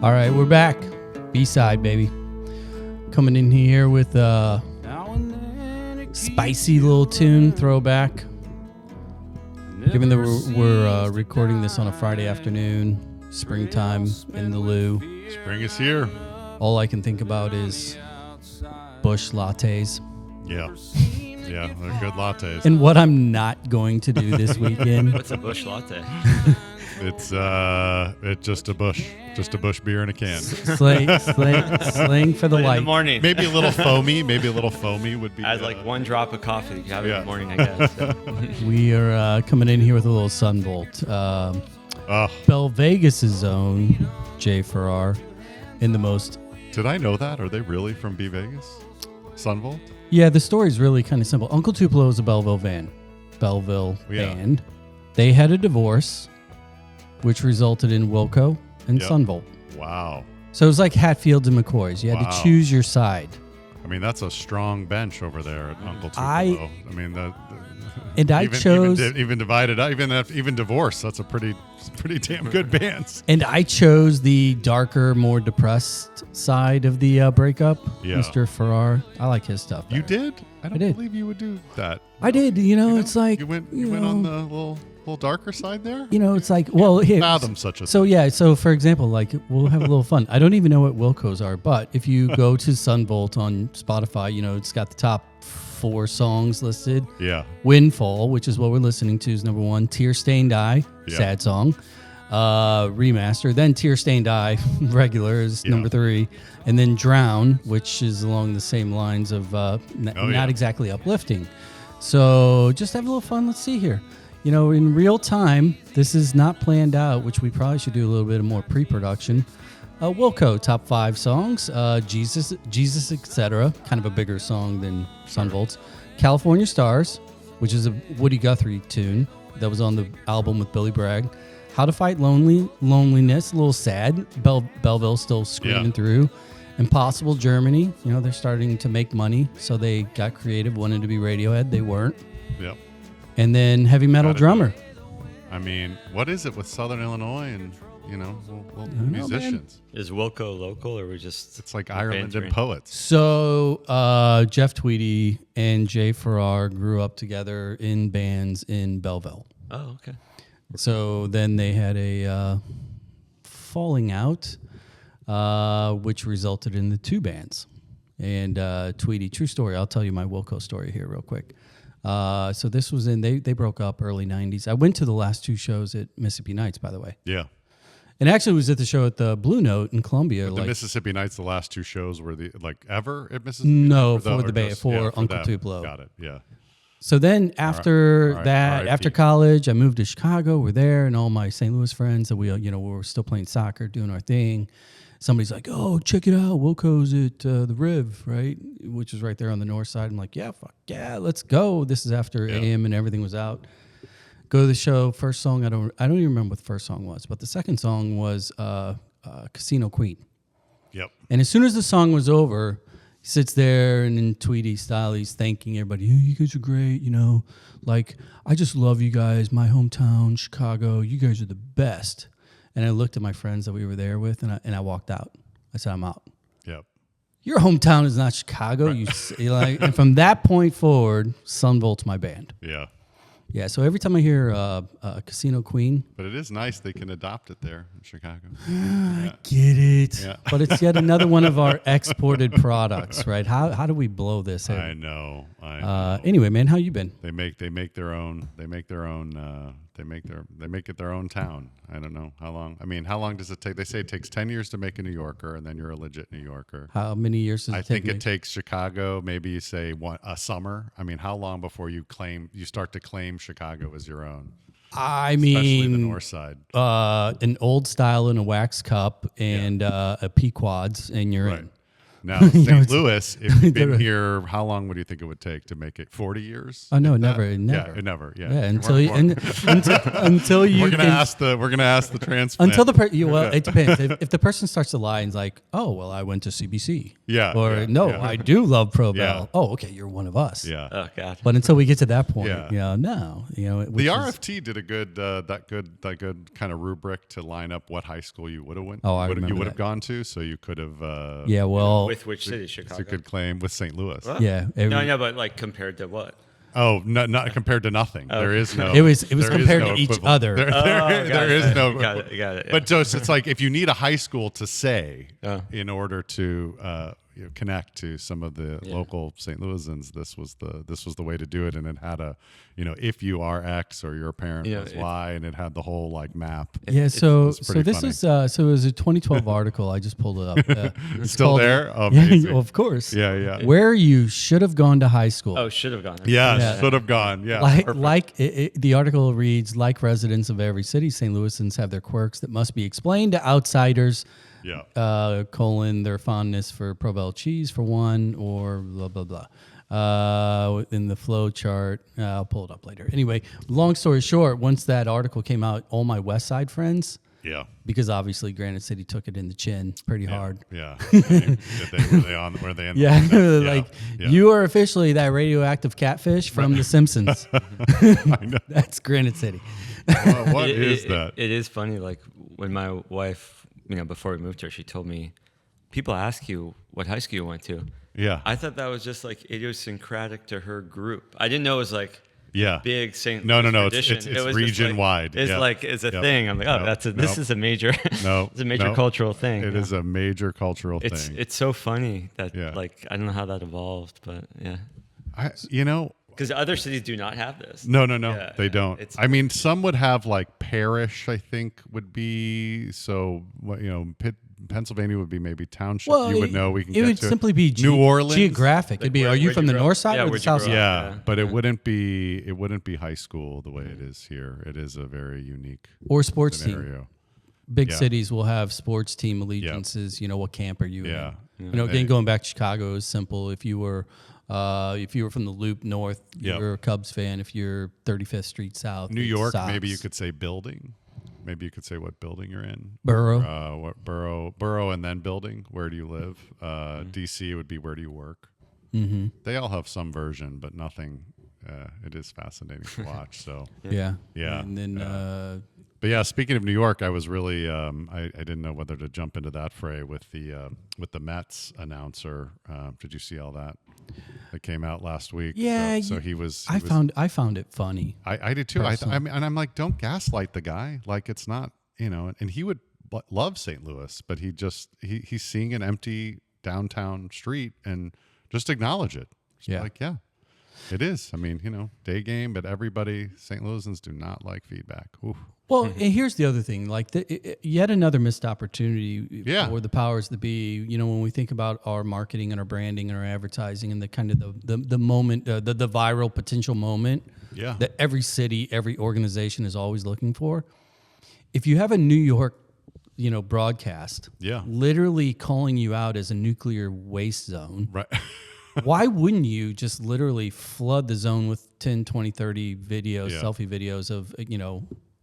All right, we're back. B-side, baby. Coming in here with a spicy little tune throwback. Given that we're recording this on a Friday afternoon, springtime in the loo. Spring is here. All I can think about is Busch lattes. Yeah. Yeah, they're good lattes. And what I'm not going to do this weekend. What's a Busch latte? It's just a Busch beer in a can. Slang for the In light. the morning. Maybe a little foamy. Would be. As like one drop of coffee you can have in Yeah. the morning, I guess. So. We are coming in here with a little Sunvolt. Bell Vegas' own Jay Farrar in the most. Did I know that? Are they really from B Vegas? Sunvolt? Yeah, the story's really kind of simple. Uncle Tupelo is a Belleville band. Band. They had a divorce, which resulted in Wilco and Yep. Sunvolt. Wow. So it was like Hatfields and McCoys. You had to choose your side. I mean, that's a strong bench over there at Uncle Tupelo. I chose even divided up, even divorce. That's a pretty damn good band. And I chose the darker, more depressed side of the breakup. Yeah. Mr. Farrar. I like his stuff. You better. did? I don't did. believe you would do that. I did. It's like you went on the little darker side there. It's like, well, here. Fathom such a So thing. yeah, so for example, like we'll have a little fun. I don't even know what Wilcos are, but if you go to Sunvolt on Spotify, it's got the top 4 songs listed. Yeah. Windfall, which is what we're listening to, is number 1. Tear Stained Eye, sad song. Remaster. Then Tear Stained Eye, regular, is number 3. And then Drown, which is along the same lines of not exactly uplifting. So just have a little fun. Let's see here. In real time, this is not planned out, which we probably should do a little bit more pre-production. Wilco, top 5 songs. Jesus, etc. Kind of a bigger song than Sunvolt's. California Stars, which is a Woody Guthrie tune that was on the album with Billy Bragg. How to Fight Loneliness, a little sad. Belleville still screaming through. Impossible Germany. They're starting to make money, so they got creative, wanted to be Radiohead. They weren't. Yep. And then Heavy Metal Drummer. I mean, what is it with Southern Illinois and musicians? Is Wilco local, or we just? It's like Ireland and poets. So Jeff Tweedy and Jay Farrar grew up together in bands in Belleville. Oh, okay. So then they had a falling out, which resulted in the 2 bands. And Tweedy, true story. I'll tell you my Wilco story here real quick. So this was they broke up early 90s. I went to the last 2 shows at Mississippi Nights, by the way. Yeah. And actually was at the show at the Blue Note in Columbia. The Mississippi Nights, the last 2 shows were ever at Mississippi? No, for Uncle Tupelo. Got it, yeah. So then after RIP. after college, I moved to Chicago. We're there, and all my St. Louis friends that we were still playing soccer, doing our thing. Somebody's like, "Oh, check it out, Wilco's at the Riv, right?" Which is right there on the north side. I'm like, "Yeah, fuck yeah, let's go." This is after AM and everything was out. Go to the show. First song, I don't even remember what the first song was, but the second song was Casino Queen. Yep. And as soon as the song was over, he sits there and in Tweety style, he's thanking everybody. "Hey, you guys are great, like I just love you guys. My hometown, Chicago. You guys are the best." And I looked at my friends that we were there with, and I walked out. I said, "I'm out." Yep. Your hometown is not Chicago. Right. And from that point forward, Sunvolt's my band. Yeah. Yeah, so every time I hear Casino Queen. But it is nice they can adopt it there in Chicago. I get it. Yeah. But it's yet another one of our exported products, right? How do we blow this in? I know. Anyway, man, how you been? They make their own. They make it their own town. I don't know how long. I mean, how long does it take? They say it takes 10 years to make a New Yorker, and then you're a legit New Yorker. How many years does it take? I think it takes Chicago, maybe you say a summer. I mean, how long before you start to claim Chicago as your own? I Especially mean, the north side. An old style in a wax cup and a Pequods, and you're in. Now, You know, St. Louis, if you've been here, how long would you think it would take to make it? 40 years? Oh no, If that? never. Yeah, never. Yeah, Yeah, until you until you we're gonna can, ask the transplant. until well, it depends. If the person starts to lie and's like, oh well, I went to CBC. Yeah, Or yeah, no, yeah. I do love Pro Yeah. Bell. Oh, okay, you're one of us. Yeah. Oh God. But until we get to that point, Yeah. no, The RFT did a good that good kind of rubric to line up what high school you would have went. Oh, I you remember would have that. gone to, so you could have. Yeah, well, With which city? so Chicago. you could claim with St. Louis. What? yeah, No, but like compared to what? Oh, not compared to nothing. There is no. It was there is compared no to each equivalent. other. There is no. Got it. Yeah. But just, it's like if you need a high school to say Oh. in order to connect to some of the local St. Louisans, this was the way to do it, and it had a if you are X or your parent was Y, and it had the whole like map. Yeah, so pretty this funny. is so it was a 2012 article. I just pulled it up. It's Still called- there? Yeah, Amazing. of course. Yeah. Where you should have gone to high school. Oh, should have gone. Yeah, should have gone. Yeah. The article reads, like residents of every city, St. Louisans have their quirks that must be explained to outsiders. Yeah. Their fondness for Provel cheese for one, or blah blah blah. In the flow chart, I'll pull it up later. Anyway, long story short, once that article came out, all my West Side friends, Yeah. because obviously Granite City took it in the chin pretty hard. Yeah. Were they in the Yeah, lineup? like Yeah. you are officially that radioactive catfish from The Simpsons. I know. That's Granite City. Well, what is that? It is funny. Like when my wife, before we moved here, she told me, people ask you what high school you went to. Yeah. I thought that was just like idiosyncratic to her group. I didn't know it was like Yeah. big St. No, Louis no, it's tradition. it's It was just region wide. It's Yeah. like it's a Yep. thing. I'm like, oh, Nope. this is a major. No, it's a major no. cultural thing. It is a major cultural It's thing. it's so funny that Yeah. like I don't know how that evolved, but yeah, No, because other cities do not have this. they don't. It's- I mean, some would have like parish, I think would be, so, Pennsylvania would be maybe township. You would know we can it get would to simply be New Orleans. geographic. It'd be, where- are you where'd from you the grow up? north side Yeah, or the where'd you south grow side? up? Yeah, but it wouldn't be high school the way it is here. It is a very unique Or sports team. scenario. Big Yeah. cities will have sports team allegiances. What camp are you Yeah. in? Again, going back to Chicago is simple. If you were from the Loop North, Yep. you're a Cubs fan. If you're 35th Street South, New it's York, Sox. maybe you could say building. Maybe you could say what building you're in. Borough. What borough, and then building. Where do you live? DC would be where do you work? Mm-hmm. They all have some version, but nothing. It is fascinating to watch. So Yeah. Yeah. And then But yeah, speaking of New York, I was really I didn't know whether to jump into that fray with the Mets announcer. Did you see all that came out last week? Yeah, So he was. I found it funny. I did too. Personally. And I'm like, don't gaslight the guy. Like it's not, And he would love St. Louis, but he's seeing an empty downtown street and just acknowledge it. Just Yeah. Like, yeah, it is. I mean, day game, but St. Louisans do not like feedback. Oof. Well, and here's the other thing, like yet another missed opportunity for the powers that be. When we think about our marketing and our branding and our advertising and the kind of the moment, the viral potential moment that every city, every organization is always looking for. If you have a New York, broadcast, literally calling you out as a nuclear waste zone, Right. why wouldn't you just literally flood the zone with 10, 20, 30 videos, selfie videos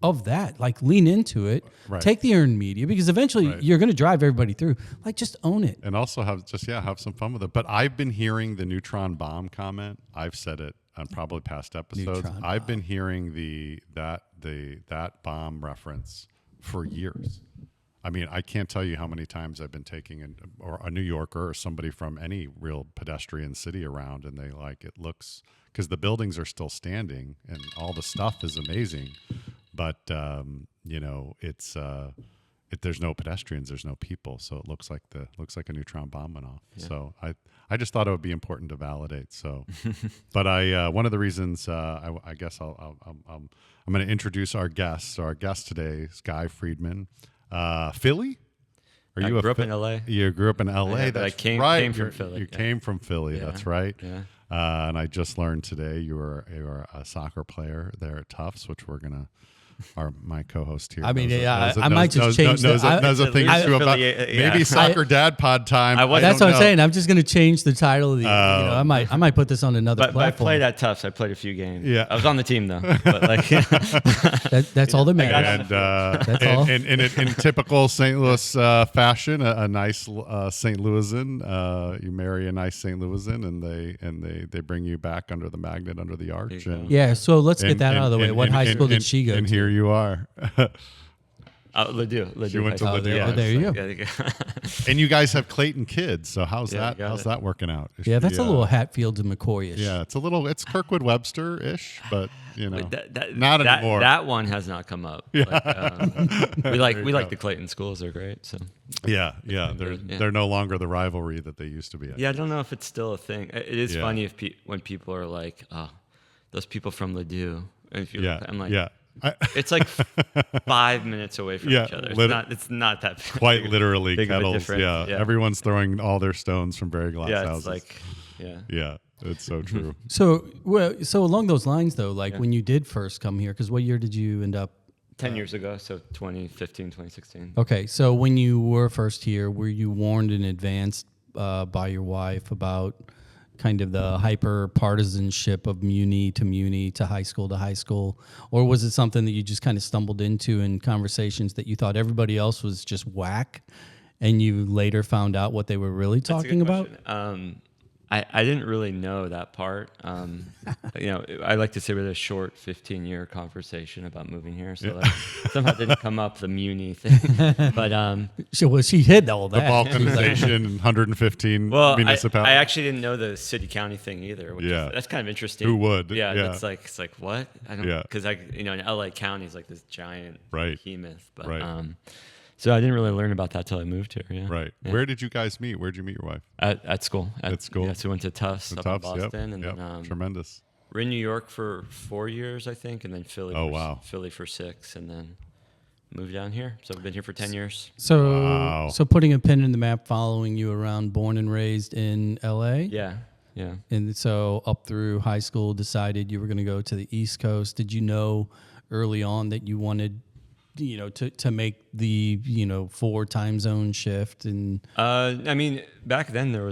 of that? Like lean into it, take the earned media, because eventually you're going to drive everybody through. Like just own it. And also have some fun with it. But I've been hearing the neutron bomb comment. I've said it on probably past episodes. Neutron I've been hearing that bomb reference for years. I mean, I can't tell you how many times I've been taking a New Yorker or somebody from any real pedestrian city around, and they it looks, because the buildings are still standing and all the stuff is amazing, but it's there's no pedestrians, there's no people, so it looks like a neutron bomb went off. Yeah. So I just thought it would be important to validate. So, but one of the reasons I guess I'm going to introduce our guest. So our guest today is Guy Friedman. Philly? I grew up in LA. You grew up in LA. Yeah, That's came from Philly. You came from Philly. Yeah. That's right. Yeah. And I just learned today you were a soccer player there at Tufts, which we're gonna my co-host here. I mean, knows I might just change knows a thing or two about affiliate, maybe soccer dad pod time. That's what I'm saying. I'm just going to change the title of the. I might put this on another But I platform. played at Tufts. I played a few games. Yeah. I was on the team though. But like, that's all that matters. And That's all. And in typical St. Louis fashion, a nice St. Louisan, you marry a nice St. Louisan, and they bring you back under the magnet, under the arch. And, Yeah, so let's get that out of the way. What high school did she go to? And here you are. Ladue. She went to Ladue. Oh, there you go. Yeah, And you guys have Clayton kids, so how's got that working out? Yeah, that's a little Hatfield and McCoy-ish. Yeah, it's Kirkwood Webster-ish, but that, not anymore. That one has not come up. Yeah. We like the Clayton schools. They're great. So yeah, they're no longer the rivalry that they used to be. Yeah, I don't know if it's still a thing. It is funny when people are like, "Oh, those people from Ladue," and if I'm like, yeah. It's like 5 minutes away from each other. It's not that big. Quite literally big kettles. Yeah. Everyone's throwing all their stones from very glass houses. It's like, yeah, it's so true. So along those lines though, like when you did first come here, because what year did you end up? 10 years ago, so 2015, 2016. Okay, so when you were first here, were you warned in advance by your wife about kind of the hyper partisanship of muni to high school, or was it something that you just kind of stumbled into in conversations that you thought everybody else was just whack, and you later found out what they were really talking about? I didn't really know that part. I like to say we had a short 15-year conversation about moving here, so that somehow didn't come up the muni thing. But she hid all the that. balkanization, 1115 municipalities. I actually didn't know the city county thing either. That's kind of interesting. Who would? Yeah. It's like what? I don't. Because in LA County is like this giant behemoth. But so I didn't really learn about that till I moved here. Yeah. Right. Yeah. Where did you guys meet? Where did you meet your wife? At school. At school. Yeah. So we went to Tufts up in Boston, and then tremendous. We're in New York for 4 years, I think, and then Philly. Philly for 6, and then moved down here. So I've been here for 10 years. So putting a pin in the map, following you around, born and raised in LA. Yeah. Yeah. And so up through high school, decided you were going to go to the East Coast. Did you know early on that you wanted, to make the 4 time zone shift? And I mean, back then there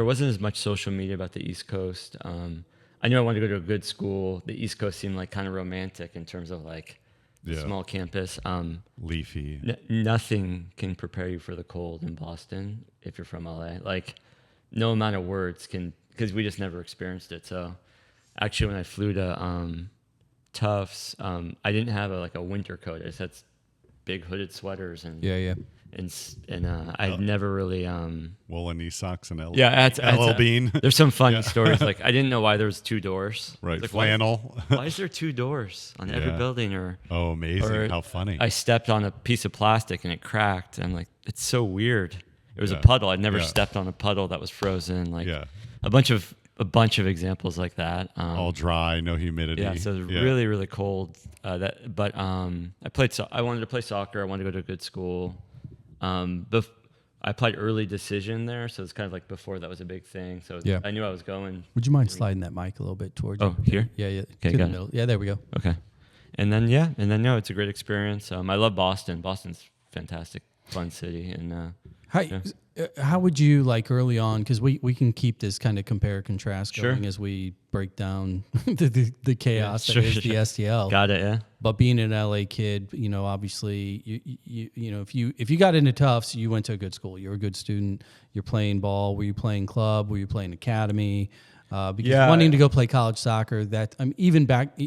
wasn't as much social media about the East Coast. I knew I wanted to go to a good school. The East Coast seemed like kind of romantic in terms of like small campus. Leafy. Nothing can prepare you for the cold in Boston if you're from LA. Like no amount of words can, because we just never experienced it. So actually when I flew to Tufts, I didn't have a winter coat. I just had big hooded sweaters and I'd never really woolen knee socks and LL Bean. There's some funny stories. Like I didn't know why there was 2 doors. Right, like, flannel. Why is there 2 doors on every building? Amazing! How funny! I stepped on a piece of plastic and it cracked. I'm like, it's so weird. It was a puddle. I'd never stepped on a puddle that was frozen. Like a bunch of examples like that. All dry, no humidity. Yeah, so it was really, really cold. I wanted to play soccer. I wanted to go to a good school. I applied early decision there, so it's kind of like before that was a big thing. So I knew I was going. Would you mind sliding that mic a little bit towards you? Oh, here? Yeah. Okay, to got the middle. Yeah, there we go. Okay. And then it's a great experience. I love Boston. Boston's fantastic, fun city. And how would you like early on? Because we can keep this kind of compare contrast going Sure. as we break down the chaos that is the STL. Got it. Yeah. But being an LA kid, obviously, if you got into Tufts, you went to a good school. You're a good student. You're playing ball. Were you playing club? Were you playing academy? Because wanting to go play college soccer, even back,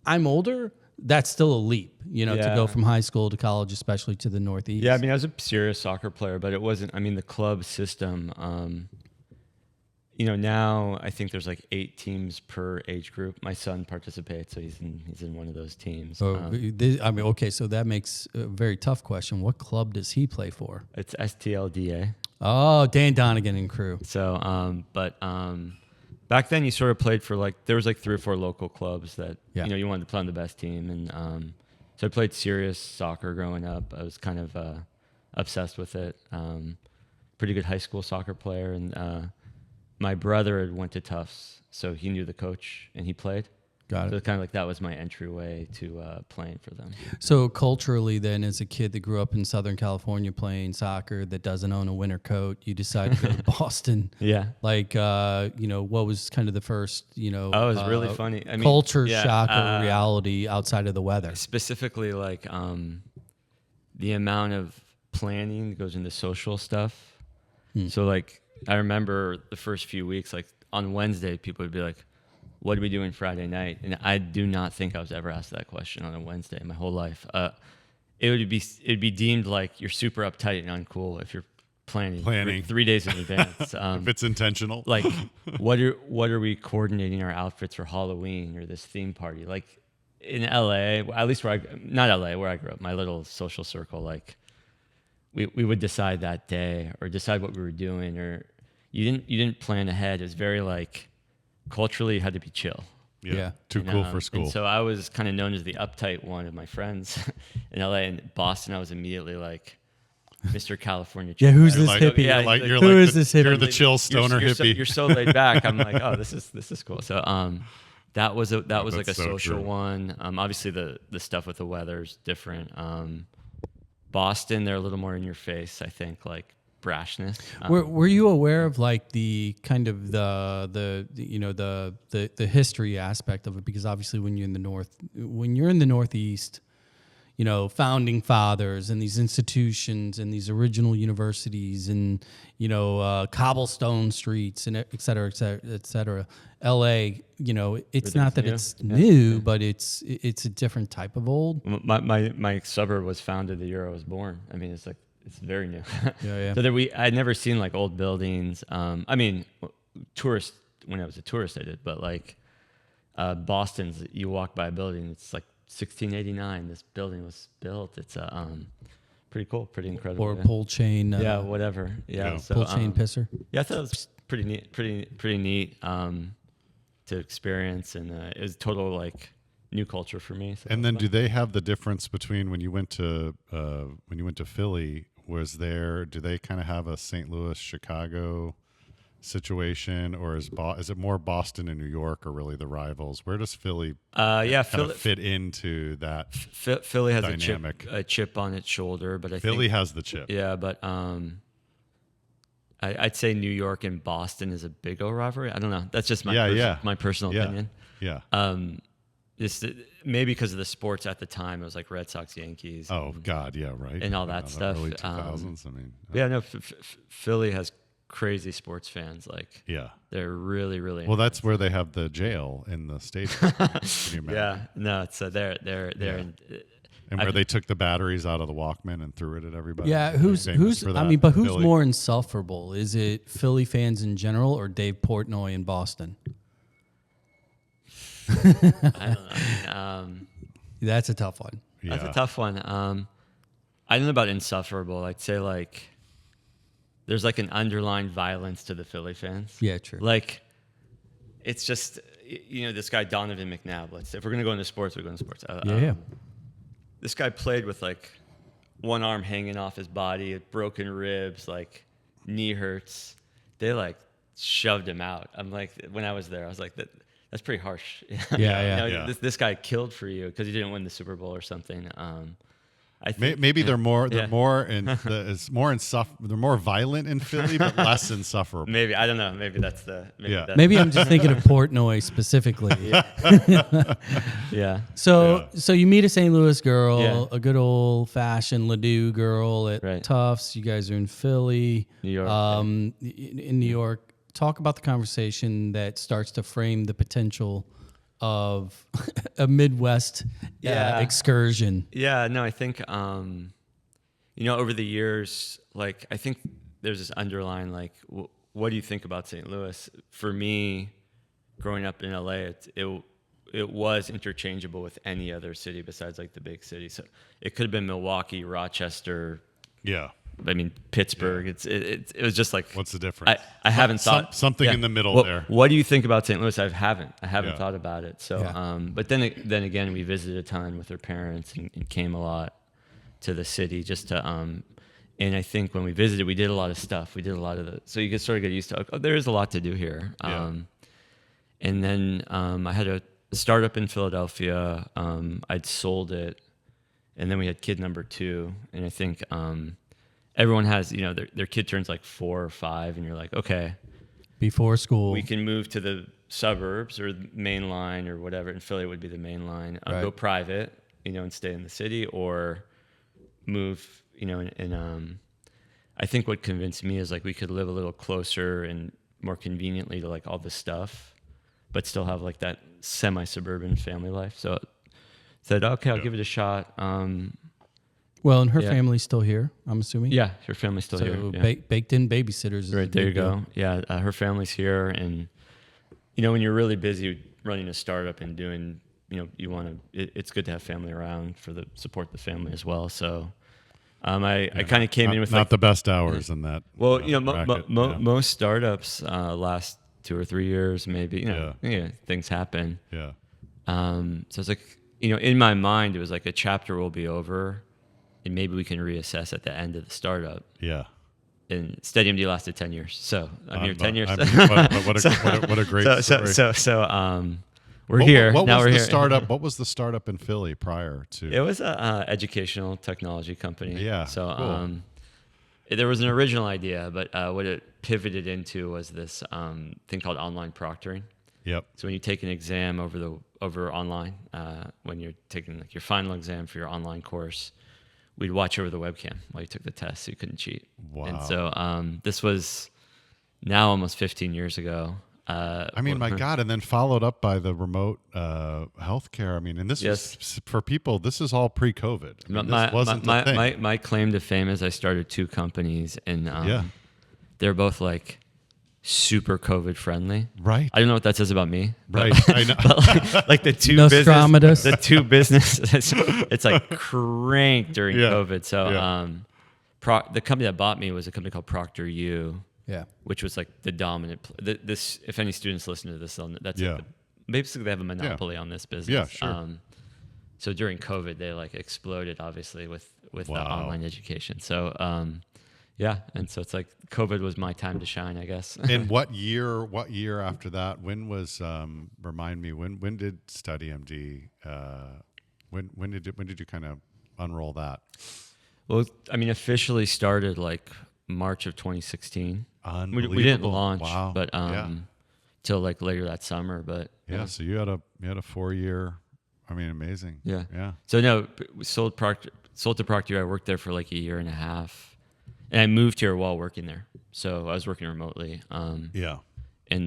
I'm older. That's still a leap, to go from high school to college, especially to the Northeast. Yeah, I mean, I was a serious soccer player, but it wasn't. I mean, the club system. Now I think there's like 8 teams per age group. My son participates, so he's in one of those teams. So that makes a very tough question. What club does he play for? It's STL. Oh, Dan Donegan and crew. So, back then you sort of played for there was 3 or 4 local clubs that you wanted to play on the best team, and so I played serious soccer growing up. I was kind of obsessed with it. Pretty good high school soccer player, and my brother had went to Tufts, so he knew the coach and he played. Got So it. kind of like that was my entryway to playing for them. So culturally, then, as a kid that grew up in Southern California playing soccer that doesn't own a winter coat, you decide to go to Boston. Yeah. Like, what was kind of the first, Oh, it was really funny. I mean, culture yeah, shock or reality outside of the weather? specifically like the amount of planning that goes into social stuff. So like I remember the first few weeks, like on Wednesday, people would be like, "What are we doing Friday night?" And I do not think I was ever asked that question on a Wednesday in my whole life. It'd be deemed like you're super uptight and uncool if you're planning. 3 days in advance. If it's intentional. Like what are we coordinating our outfits for Halloween or this theme party? Like in LA, at least where I grew up, my little social circle, like we would decide that day or decide what we were doing, or you didn't plan ahead. It was very like culturally you had to be chill. Yeah. Too cool for school. And so I was kind of known as the uptight one of my friends in LA. And Boston, I was immediately like Mr. California. Yeah, who's You're this like- hippie? You're like, Who is this hippie? You're the chill stoner you're hippie. you're so laid back. I'm like, oh, this is cool. So that was like a so social true. one. Obviously the stuff with the weather is different. Boston, they're a little more in your face, I think, like brashness. Were you aware of like the kind of the history aspect of it? Because obviously when you're in the Northeast, founding fathers and these institutions and these original universities and cobblestone streets and et cetera, et cetera, et cetera. LA, it's not that it's new, but it's a different type of old. My suburb was founded the year I was born. I mean, it's very new. Yeah. So I'd never seen like old buildings. I mean, tourist when I was a tourist, I did, but like Boston's, you walk by a building, it's like 1689. This building was built. It's pretty cool, pretty incredible. Or pole chain. Yeah, whatever. Yeah, so, pole chain pisser. Yeah, I thought it was pretty neat. Pretty neat to experience, and it was total like new culture for me. So And then, do they have the difference between when you went to Philly? Do they kind of have a St. Louis, Chicago situation, or is it more Boston and New York are really the rivals? Where does Philly fit into that? Philly has dynamic? a chip on its shoulder, but I Philly think, has the chip. Yeah, but I'd say New York and Boston is a big old rivalry. I don't know. That's just my personal opinion. Yeah. Just maybe because of the sports at the time, it was like Red Sox, Yankees. Oh God, yeah, right. And all that stuff. Early 2000s. I mean, yeah, no. Philly has crazy sports fans. Like, yeah, they're really, really. Well, that's where they have the jail in the stadium. Can you imagine? Yeah, no. It's they're in, and where they took the batteries out of the Walkman and threw it at everybody. Yeah, They're who's famous for that. I mean, but who's Philly. more insufferable? Is it Philly fans in general or Dave Portnoy in Boston? I don't know. That's a tough one. Yeah. That's a tough one. I don't know about insufferable. I'd say like there's like an underlying violence to the Philly fans. Yeah, true. Like it's just this guy Donovan McNabb. If we're gonna go into sports, we're going to sports. Yeah. This guy played with like one arm hanging off his body, broken ribs, like knee hurts. They like shoved him out. I'm like, when I was there, I was like, that's pretty harsh. Yeah. This guy killed for you because he didn't win the Super Bowl or something. I think Maybe they're more violent in Philly, but less insufferable. Maybe, I don't know. Maybe that's Maybe I'm just thinking of Portnoy specifically. Yeah. So you meet a St. Louis girl, Yeah. a good old fashioned Ladue girl at Right. Tufts. You guys are in Philly, New York. in New York. Talk about the conversation that starts to frame the potential of a Midwest excursion. Yeah, no, I think, over the years, like, I think there's this underlying, like, what do you think about St. Louis? For me, growing up in LA, it was interchangeable with any other city besides, like, the big city. So it could have been Milwaukee, Rochester. Yeah. I mean, Pittsburgh. Yeah. It was just like, what's the difference? I haven't thought something in the middle there. What do you think about St. Louis? I haven't Yeah. thought about it. So, but then again, we visited a ton with her parents and came a lot to the city just to, and I think when we visited, we did a lot of stuff. We did a lot of so you could sort of get used to, there is a lot to do here. Yeah. And then I had a a startup in Philadelphia. I'd sold it, and then we had kid number 2. And I think everyone has, their kid turns like 4 or 5, and you're like, okay, before school, we can move to the suburbs or the main line or whatever. In Philly would be the main line. Go private, and stay in the city, or move, and I think what convinced me is like we could live a little closer and more conveniently to like all this stuff, but still have like that semi-suburban family life. So I said, okay, I'll give it a shot. Well, and her family's still here, I'm assuming. Yeah, her family's still here. So baked in babysitters. Is right, there you go. Yeah, her family's here, and when you're really busy running a startup and doing, you want to. It's good to have family around for the support the family as well. So. I kind of came in with not the best hours in that. Well, most startups last 2 or 3 years, maybe. Things happen. Yeah. So it's like, in my mind, it was like a chapter will be over, and maybe we can reassess at the end of the startup. Yeah. And SteadyMD lasted 10 years, so I'm here 10 years. What a great story. So we're here. What now was we're the here. startup? What was the startup in Philly prior to? It was a educational technology company. Yeah. So cool. there was an original idea, but what it pivoted into was this thing called online proctoring. Yep. So when you take an exam over online, when you're taking like your final exam for your online course, we'd watch over the webcam while you took the test, so you couldn't cheat. Wow. And so this was now almost 15 years ago. My God, and then followed up by the remote healthcare. And this was for people. This is all pre-COVID. This wasn't the thing. My claim to fame is I started 2 companies, and they're both like super COVID friendly. Right. I don't know what that says about me. Right. I know. But like the two Nostradamus. business, it's like cranked during COVID. So the company that bought me was a company called Proctor U. Yeah, which was like the dominant. This, if any students listen to this, that's like basically they have a monopoly on this business. Yeah, sure. So during COVID, they like exploded, obviously, with the online education. So and so it's like COVID was my time to shine, I guess. And what year after that? When was remind me when did SteadyMD? When did you kind of unroll that? Well, officially started like March of 2016. Unbelievable. We didn't launch, wow. but till like later that summer. But so you had a 4-year. Amazing. Yeah. So no, we sold to Proctor. I worked there for like a year and a half, and I moved here while working there. So I was working remotely. And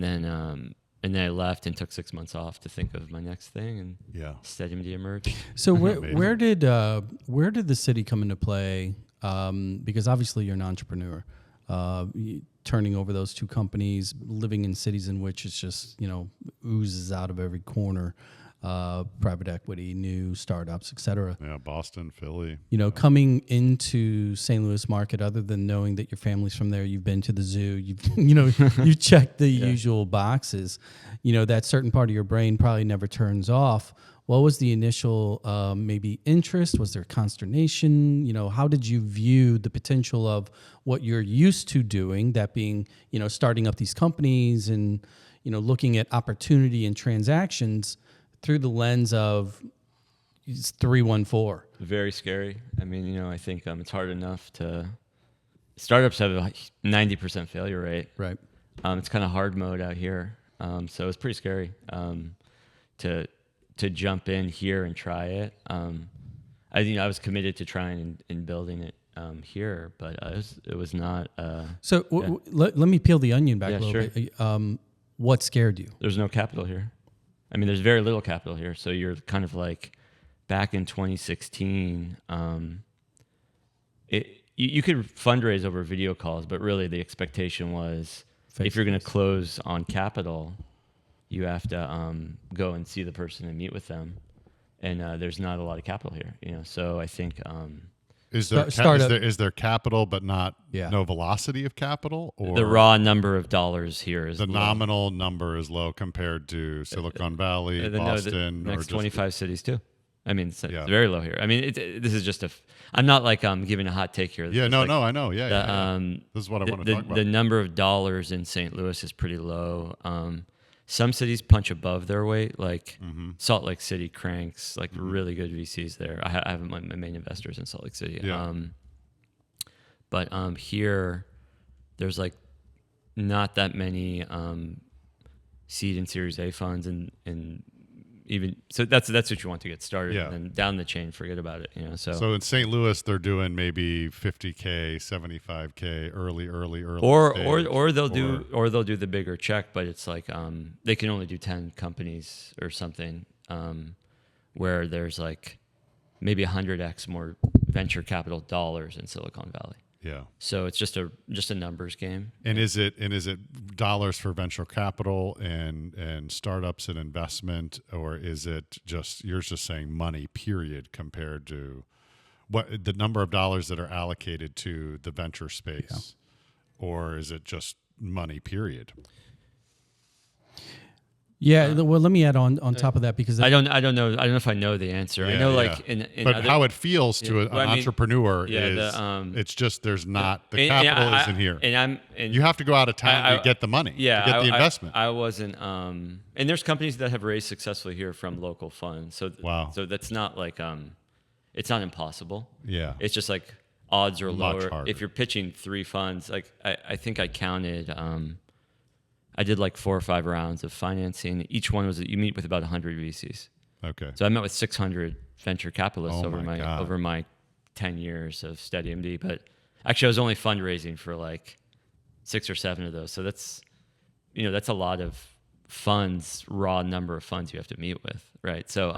then I left and took 6 months off to think of my next thing, and SteadyMD emerged. So where did the city come into play? Because obviously you're an entrepreneur, turning over those 2 companies, living in cities in which it's just, oozes out of every corner, private equity, new startups, et cetera. Yeah, Boston, Philly. Coming into St. Louis market, other than knowing that your family's from there, you've been to the zoo, you've checked the usual boxes, that certain part of your brain probably never turns off. What was the initial maybe interest? Was there consternation? How did you view the potential of what you're used to doing, that being, starting up these companies and, looking at opportunity and transactions through the lens of 314? Very scary. I think it's hard enough to... Startups have a 90% failure rate. Right. It's kind of hard mode out here. So it's pretty scary to jump in here and try it. I was committed to trying and building it here, but it was not. Let me peel the onion back a little bit. What scared you? There's no capital here. There's very little capital here. So you're kind of like back in 2016. You could fundraise over video calls, but really the expectation was if you're going to close on capital, you have to go and see the person and meet with them, and there's not a lot of capital here, So I think is there capital but not no velocity of capital, or the raw number of dollars here is the low. Nominal number is low compared to Silicon Valley, Boston, the next or 25 cities too. It's very low here. This is just I'm not like giving a hot take here. I know. This is what I want to talk about. The number of dollars in St. Louis is pretty low. some cities punch above their weight, like Salt Lake City cranks, like really good VCs there. I have my main investors in Salt Lake City. Yeah. But here, there's like not that many seed and Series A funds, and even so that's what you want to get started. Yeah. And then down the chain, forget about it. So in St. Louis, they're doing maybe 50K, 75K, early or stage, they'll do the bigger check, but it's like they can only do 10 companies or something, where there's like maybe 100x more venture capital dollars in Silicon Valley. Yeah. So it's just a numbers game. And is it dollars for venture capital and startups and investment, or is it just, you're just saying money period compared to what the number of dollars that are allocated to the venture space, or is it just money period? Yeah, well, let me add on top of that, because I don't know if I know the answer. I know like in but other, how it feels to an entrepreneur is it's just there's not the capital isn't here, and you have to go out of town to get the money, to get the investment. I wasn't and there's companies that have raised successfully here from local funds. So so that's not like it's not impossible. Yeah, it's just like odds are lower if you're pitching 3 funds. Like I think I counted. I did like 4 or 5 rounds of financing. Each one was you meet with about 100 VCs. Okay. So I met with 600 venture capitalists over God. my 10 years of SteadyMD. But actually, I was only fundraising for like 6 or 7 of those. So that's a lot of funds, raw number of funds you have to meet with, right? So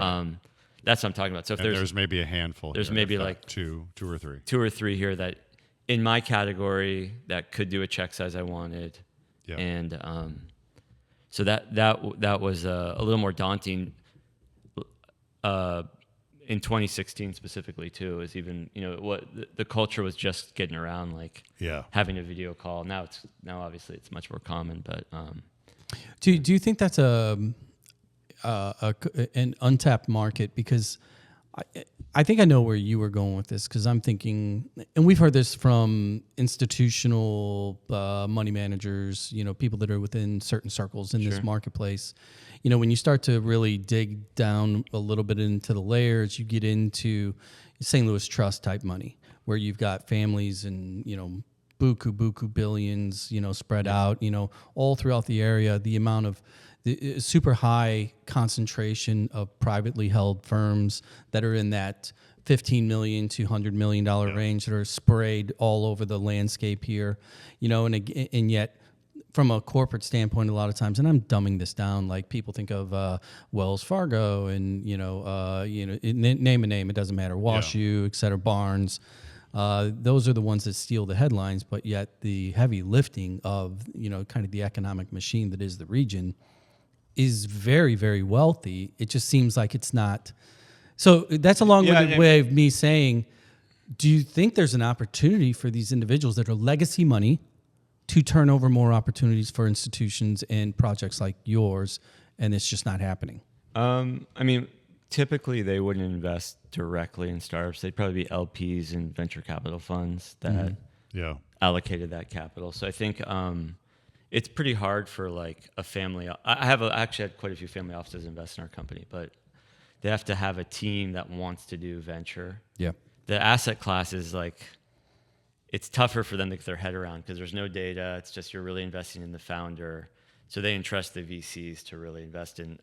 that's what I'm talking about. So if there's maybe a handful. There's maybe like two or three. 2 or 3 here that in my category that could do a check size I wanted. Yeah. And so that was a little more daunting in 2016 specifically too. Is even what the culture was just getting around, like having a video call. Now obviously it's much more common. But do you think that's an untapped market? Because I think I know where you were going with this, because I'm thinking, and we've heard this from institutional money managers, people that are within certain circles in this marketplace. When you start to really dig down a little bit into the layers, you get into St. Louis Trust type money, where you've got families and, buku billions, spread out, all throughout the area. The amount of the super high concentration of privately held firms that are in that $15 million to $100 million range that are sprayed all over the landscape here, and yet from a corporate standpoint, a lot of times, and I'm dumbing this down, like people think of Wells Fargo and name a name, it doesn't matter, WashU, et cetera, Barnes. Those are the ones that steal the headlines, but yet the heavy lifting of kind of the economic machine that is the region is very, very wealthy. It just seems like it's not. So that's a long-winded way of me saying, do you think there's an opportunity for these individuals that are legacy money to turn over more opportunities for institutions and projects like yours, and it's just not happening? I mean, typically they wouldn't invest directly in startups. They'd probably be LPs and venture capital funds that allocated that capital. So I think it's pretty hard for like a family. I actually had quite a few family offices invest in our company, but they have to have a team that wants to do venture. Yeah. The asset class is like, it's tougher for them to get their head around because there's no data. It's just you're really investing in the founder. So they entrust the VCs to really invest in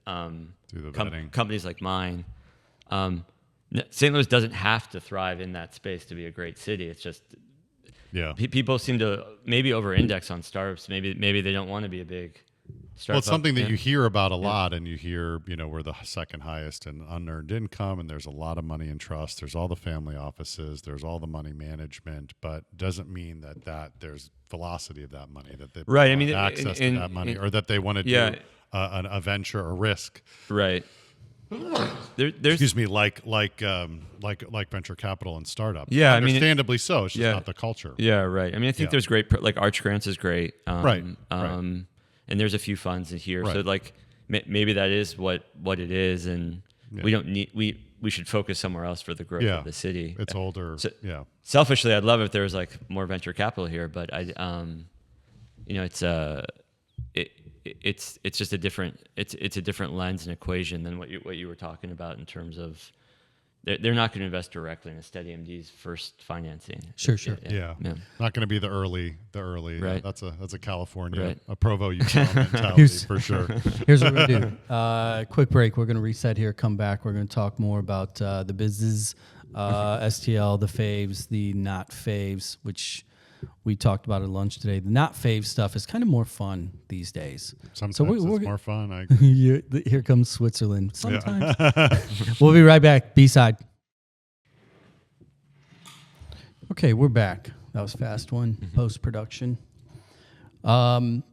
companies like mine. St. Louis doesn't have to thrive in that space to be a great city. It's just people seem to maybe over-index on startups. Maybe they don't want to be a big startup. Well, it's something that you hear about a lot, and you hear, we're the second highest in unearned income, and there's a lot of money in trust. There's all the family offices. There's all the money management, but doesn't mean that there's velocity of that money, that they have access to that money, or that they want to do a venture or risk. Right. Excuse me, like venture capital and startup. Yeah, understandably so. It's just not the culture. Yeah, right. I mean, I think there's great, like Arch Grants is great. Right. And there's a few funds in here, so like maybe that is what it is, and we don't need we should focus somewhere else for the growth of the city. It's older. So, selfishly, I'd love if there was like more venture capital here, but it's it's just a different it's a different lens and equation than what you were talking about in terms of they're not going to invest directly in a SteadyMD's first financing. Sure. Yeah. Not going to be the early. Right. That's a California, Right. a Provo, Utah mentality for sure. Here's what we're going to do. Quick break. We're going to reset here, come back. We're going to talk more about the business, STL, the faves, the not faves, which we talked about at lunch today. The not fave stuff is kind of more fun these days. Sometimes it's more fun. I agree. Here comes Switzerland. Sometimes. We'll be right back. B-side. Okay, we're back. That was fast one. Post-production. I want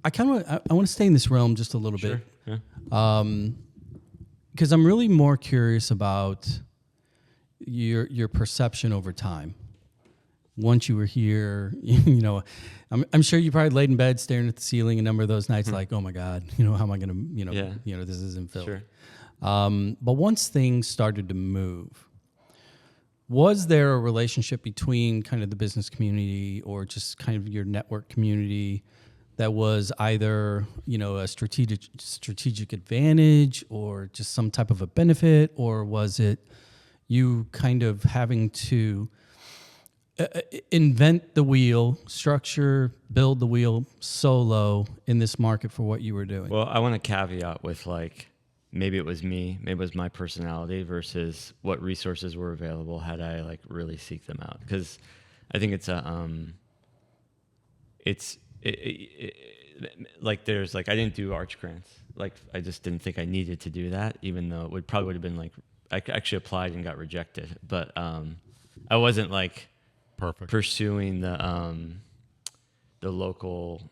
to stay in this realm just a little bit. Yeah. Because I'm really more curious about your perception over time. Once you were here, I'm sure you probably laid in bed staring at the ceiling a number of those nights, like, oh my God, how am I going to, this isn't Philly. Sure. But once things started to move, was there a relationship between kind of the business community or just kind of your network community that was either, a strategic advantage or just some type of a benefit, or was it you kind of having to invent the wheel, build the wheel solo in this market for what you were doing? Well, I want to caveat with maybe it was me, maybe it was my personality versus what resources were available had I really seek them out. Because I think it's there's I didn't do arch grants. I just didn't think I needed to do that, even though it probably would have been I actually applied and got rejected. But I wasn't perfect pursuing the local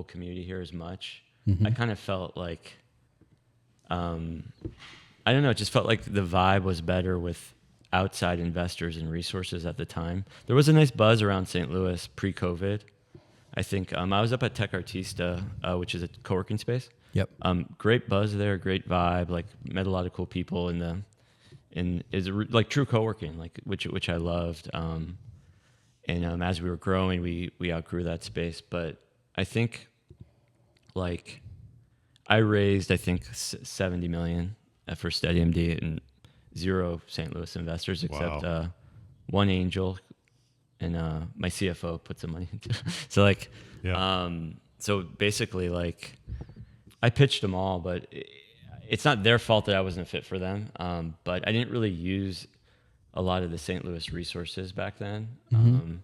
community here as much. Mm-hmm. I kind of felt I don't know, it just felt like the vibe was better with outside investors and resources at the time. There was a nice buzz around St. Louis pre-COVID. I think I was up at Tech Artista, which is a co-working space. Yep. Great buzz there, great vibe. Met a lot of cool people in is true co-working, which I loved. And as we were growing, we outgrew that space. But I think I raised 70 million for SteadyMD and 0 St. Louis investors except one angel, and my CFO put some money into it. So so basically I pitched them all, but it's not their fault that I wasn't fit for them. But I didn't really use a lot of the St. Louis resources back then. Mm-hmm.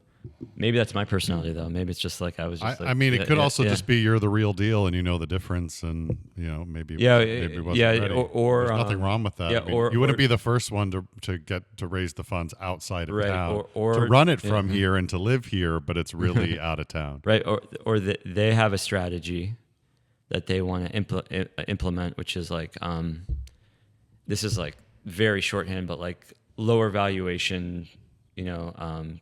Maybe that's my personality though. Maybe it's just I was just it could also just be you're the real deal and you know the difference, and maybe it wasn't ready. Or there's nothing wrong with that. Yeah, you wouldn't be the first one to raise the funds outside of town, or to run it from here and to live here, but it's really out of town. Right, or they have a strategy that they want to implement, which is this is very shorthand, but lower valuation,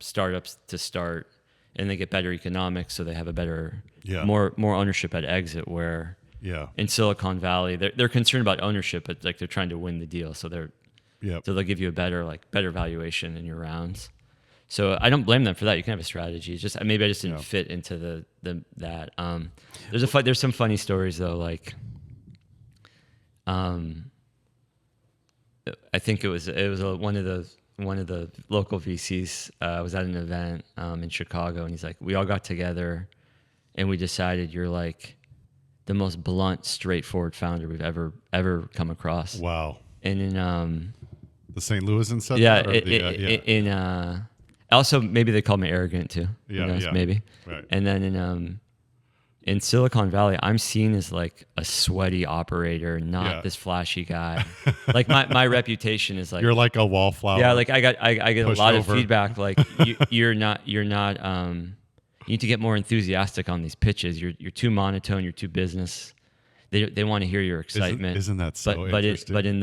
startups to start, and they get better economics, so they have a better, more ownership at exit. Where in Silicon Valley, they're concerned about ownership, but they're trying to win the deal, so they'll give you a better valuation in your rounds. So I don't blame them for that. You can have a strategy. It's just maybe I just didn't fit into that. There's some funny stories though. I think it was one of the local VCs was at an event in Chicago, and he's like, we all got together and we decided you're the most blunt, straightforward founder we've ever come across. Wow. And in the St. Louisan said that? Also, maybe they called me arrogant too. Maybe. Right. And then in Silicon Valley, I'm seen as a sweaty operator, not this flashy guy. My reputation is you're like a wallflower. Yeah, I get a lot of feedback. You're not. You need to get more enthusiastic on these pitches. You're too monotone. You're too business. They want to hear your excitement. Isn't that so interesting? But in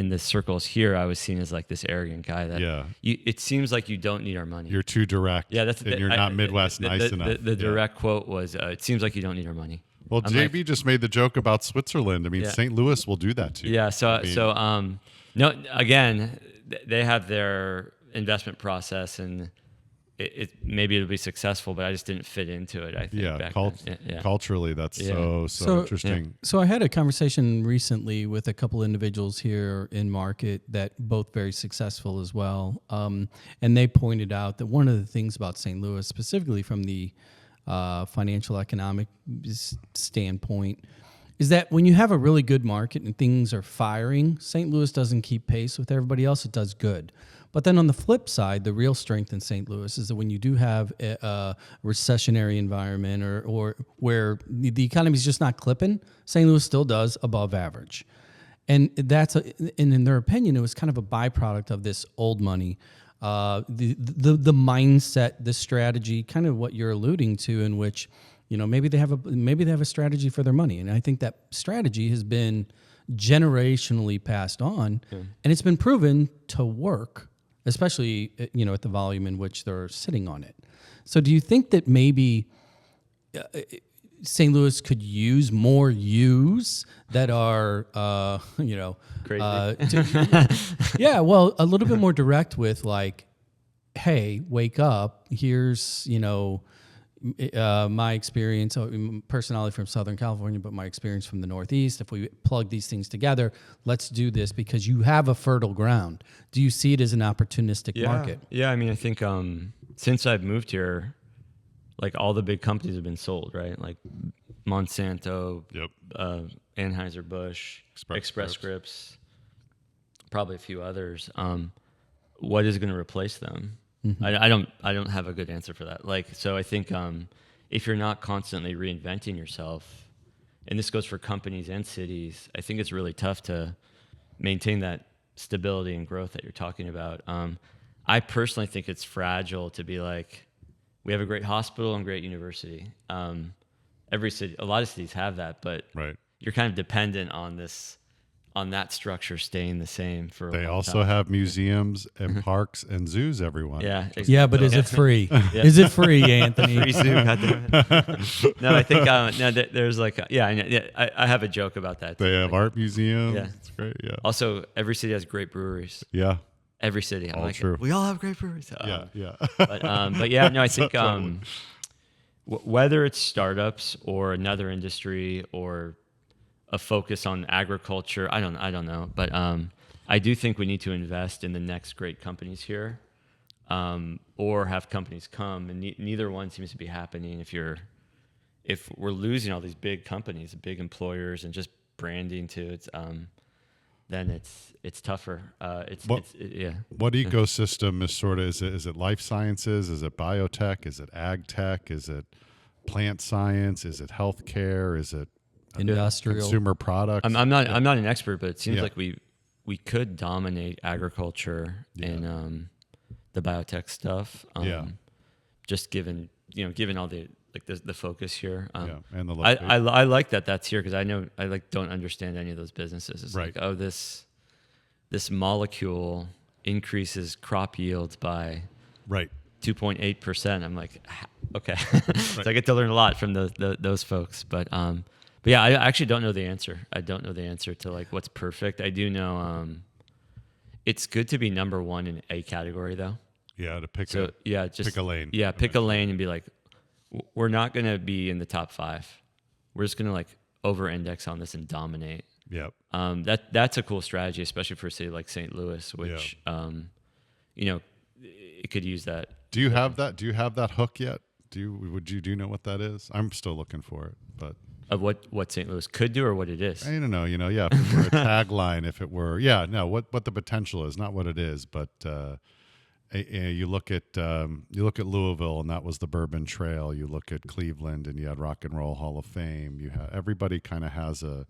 the circles here, I was seen as this arrogant guy that it seems like you don't need our money. You're too direct. Yeah, you're not Midwest nice enough. The direct quote was, "It seems like you don't need our money." Well, JB just made the joke about Switzerland. I mean, St. Louis will do that too. Yeah. No. Again, they have their investment process, and maybe it'll be successful, but I just didn't fit into it. I think culturally, that's so interesting. Yeah. So I had a conversation recently with a couple individuals here in market that both very successful as well, and they pointed out that one of the things about St. Louis, specifically from the financial economic standpoint, is that when you have a really good market and things are firing, St. Louis doesn't keep pace with everybody else. It does good. But then on the flip side, the real strength in St. Louis is that when you do have a recessionary environment or where the economy is just not clipping, St. Louis still does above average. And and in their opinion, it was kind of a byproduct of this old money, the mindset, the strategy, kind of what you're alluding to, in which, maybe they have a strategy for their money. And I think that strategy has been generationally passed on, and it's been proven to work, especially, at the volume in which they're sitting on it. So do you think that maybe St. Louis could use more U's that are, crazy? Well, a little bit more direct with like, hey, wake up. Here's, my experience, personality from Southern California, but my experience from the Northeast. If we plug these things together, let's do this because you have a fertile ground. Do you see it as an opportunistic market? Yeah, I mean, I think since I've moved here, like all the big companies have been sold, right? Like Monsanto, Anheuser-Busch, Express Scripts, probably a few others. What is going to replace them? Mm-hmm. I don't have a good answer for that. So I think if you're not constantly reinventing yourself, and this goes for companies and cities, I think it's really tough to maintain that stability and growth that you're talking about. I personally think it's fragile to be like, we have a great hospital and great university. Every city, a lot of cities have that, but you're kind of dependent on that structure staying the same for a long time. They also have museums and parks and zoos, everyone. Yeah. Exactly. Yeah, but is it free? Is it free, Anthony? Free zoo, No, I think there's like, I have a joke about that. They have art museums. Yeah. It's great, yeah. Also, every city has great breweries. Yeah. Every city. All true. We all have great breweries. Yeah. But yeah, no, I think whether it's startups or another industry or a focus on agriculture, I don't know, but I do think we need to invest in the next great companies here, or have companies come, and neither one seems to be happening. If we're losing all these big companies, big employers, and just branding too, then it's tougher. What ecosystem is it life sciences? Is it biotech? Is it ag tech? Is it plant science? Is it healthcare? Is it industrial consumer products? I'm not an expert, but it seems like we could dominate agriculture and the biotech stuff. Just given all the the focus here. And the I like that that's here, because I don't understand any of those businesses. It's like, oh, this molecule increases crop yields by 2.8%. I'm like, okay. So I get to learn a lot from those folks, but yeah, I actually don't know the answer. I don't know the answer to like what's perfect. I do know it's good to be number one in a category though. Yeah, to pick a lane. Yeah, pick a lane and be like, we're not going to be in the top 5. We're just going to like over-index on this and dominate. Yep. That's a cool strategy, especially for a city like St. Louis, which it could use that. Do you have that? Do you have that hook yet? Do you know what that is? I'm still looking for it, but. Of what St. Louis could do or what it is? I don't know. If it were a tagline, if it were, what the potential is, not what it is, but you look at Louisville, and that was the Bourbon Trail. You look at Cleveland, and you had Rock and Roll Hall of Fame. You have everybody kind of has a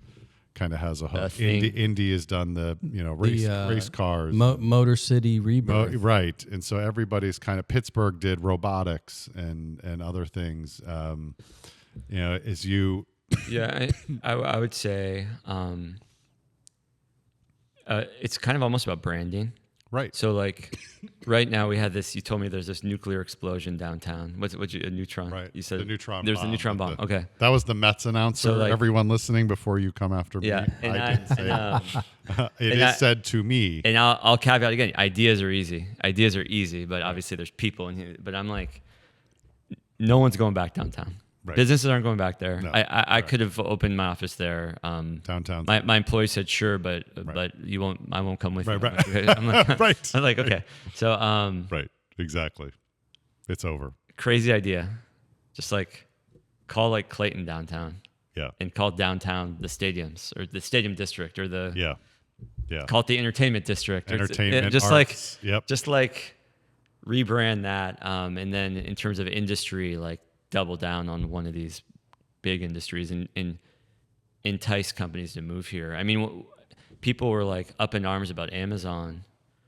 hook. Indy has done the race cars, Motor City Rebirth, right? And so everybody's kind of, Pittsburgh did robotics and other things. As you. Yeah, I would say it's kind of almost about branding. Right. So like right now we had this, you told me there's this nuclear explosion downtown. A neutron? Right. You said the neutron there's bomb. a neutron bomb. Okay. That was the Mets announcer. So, like- Everyone listening, before you come after me, Yeah. And I did say it and is said to me. And I'll caveat again, ideas are easy. Ideas are easy, but obviously there's people in here. But I'm like, no one's going back downtown. Right. Businesses aren't going back there. No, I could have opened my office there. Downtown. My employee said sure, but you won't. I won't come with you. Right. Okay. I'm like, Right. I'm like, okay. So Right. Exactly. It's over. crazy idea. Just like call like Clayton downtown. Yeah. And call downtown the stadiums or the stadium district or the Yeah. call it the entertainment district. Entertainment. Just arts. just like rebrand that, and then in terms of industry, like double down on one of these big industries and entice companies to move here. I mean, people were like up in arms about Amazon.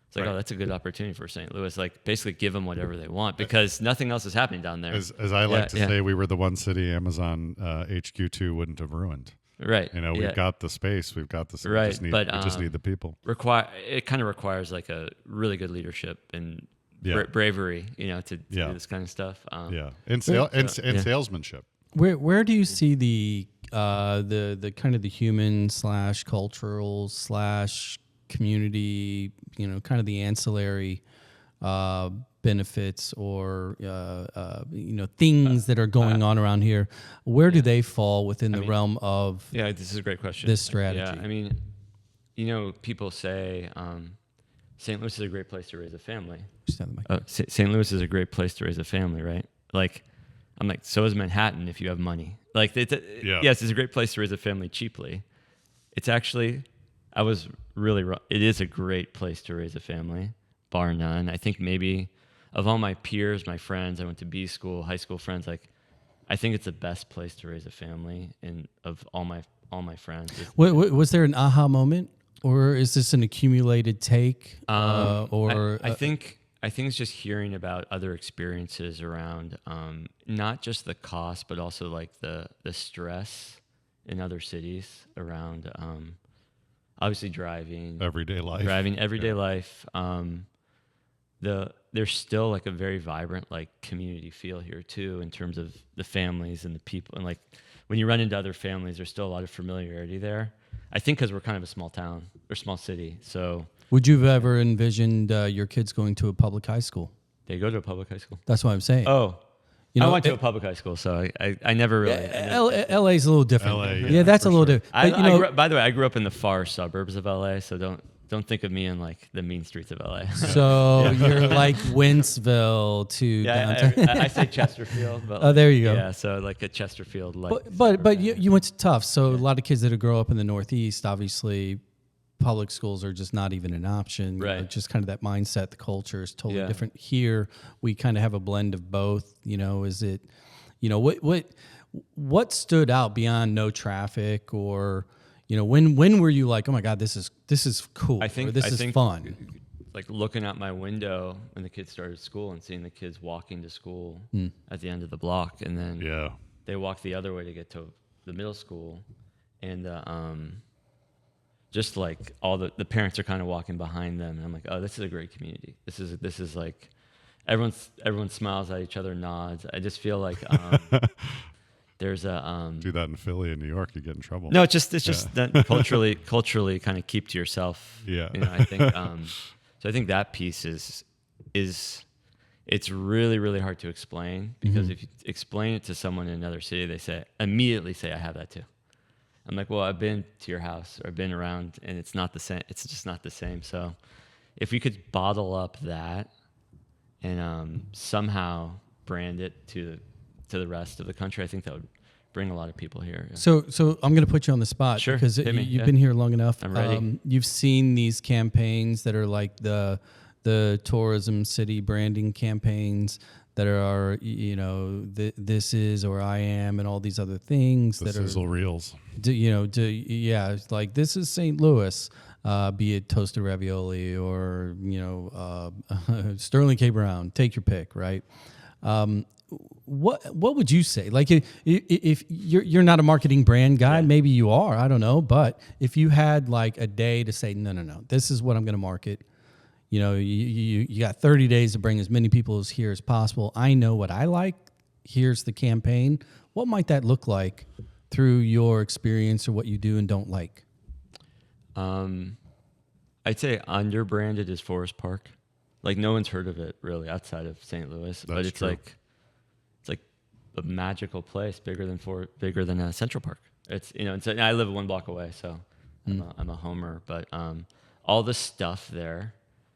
It's like, Right. oh, that's a good opportunity for St. Louis. Like, basically give them whatever they want because nothing else is happening down there. As I like to say, we were the one city Amazon HQ2 wouldn't have ruined. Right. You know, we've got the space, we've got the Right, we but, just need the people. It kind of requires like a really good leadership and bravery, you know, to do this kind of stuff. And salesmanship. Where do you see the kind of the human / cultural / community, you know, kind of the ancillary benefits or you know, things that are going on around here? Where do they fall within the realm of this is a great question. this strategy? Yeah, I mean, you know, people say St. Louis is a great place to raise a family. St. Louis is a great place to raise a family, right? Like, I'm like, so is Manhattan if you have money. Like, yes, it's a great place to raise a family cheaply. It's actually, I was really wrong. It is a great place to raise a family, bar none. I think maybe of all my peers, my friends, I went to B school, high school friends, like, I think it's the best place to raise a family. And of all my friends. Was there an aha moment? Or is this an accumulated take? I think it's just hearing about other experiences around not just the cost, but also like the stress in other cities around obviously driving Everyday life. There's still like a very vibrant like community feel here too in terms of the families and the people, and like when you run into other families, there's still a lot of familiarity there. I think because we're kind of a small town or small city. So would you have ever envisioned your kids going to a public high school? They go to a public high school. That's what I'm saying. Oh, you know, I went to a public high school, so I never really. LA's a little different. LA, that's a little different. By the way, I grew up in the far suburbs of LA, so don't think of me in like the mean streets of LA. So you're like Wentzville to downtown. I say Chesterfield. But oh, there you go. Yeah, so like a Chesterfield. But you went to Tufts, so a lot of kids that grow up in the Northeast, obviously, public schools are just not even an option. Right. You know, just kind of that mindset, the culture is totally different. Here, we kind of have a blend of both. You know, is it, you know, what stood out beyond no traffic or, you know, when were you like, oh my God, this is cool. I think this is fun. Like looking out my window when the kids started school and seeing the kids walking to school at the end of the block, and then they walk the other way to get to the middle school, and just like all the parents are kind of walking behind them, and I'm like, oh, this is a great community. This is like everyone smiles at each other, nods. I just feel like there's a do that in Philly and New York, you get in trouble. No, it's just that culturally kind of keep to yourself. Yeah, you know, I think so. I think that piece is it's really, really hard to explain because if you explain it to someone in another city, they immediately say, I have that too. I'm like, well, I've been to your house or I've been around, and it's not the same. It's just not the same. So if we could bottle up that and somehow brand it to the rest of the country, I think that would bring a lot of people here. Yeah. So I'm going to put you on the spot because you've been here long enough. I'm ready. You've seen these campaigns that are like the tourism city branding campaigns that are, you know, this is or I am and all these other things that sizzle reels. It's like this is St. Louis, be it toasted ravioli or, you know, Sterling K. Brown, take your pick, right? What would you say? Like if you're not a marketing brand guy, maybe you are, I don't know. But if you had like a day to say, no, this is what I'm going to market, you got 30 days to bring as many people as here as possible. I know what I like. Here's the campaign. What might that look like through your experience or what you do and don't like? I'd say under-branded is Forest Park. Like no one's heard of it really outside of St. Louis, but it's true. like a magical place, bigger than Central Park. It's I live 1 block away, so I'm a homer. But all the stuff there,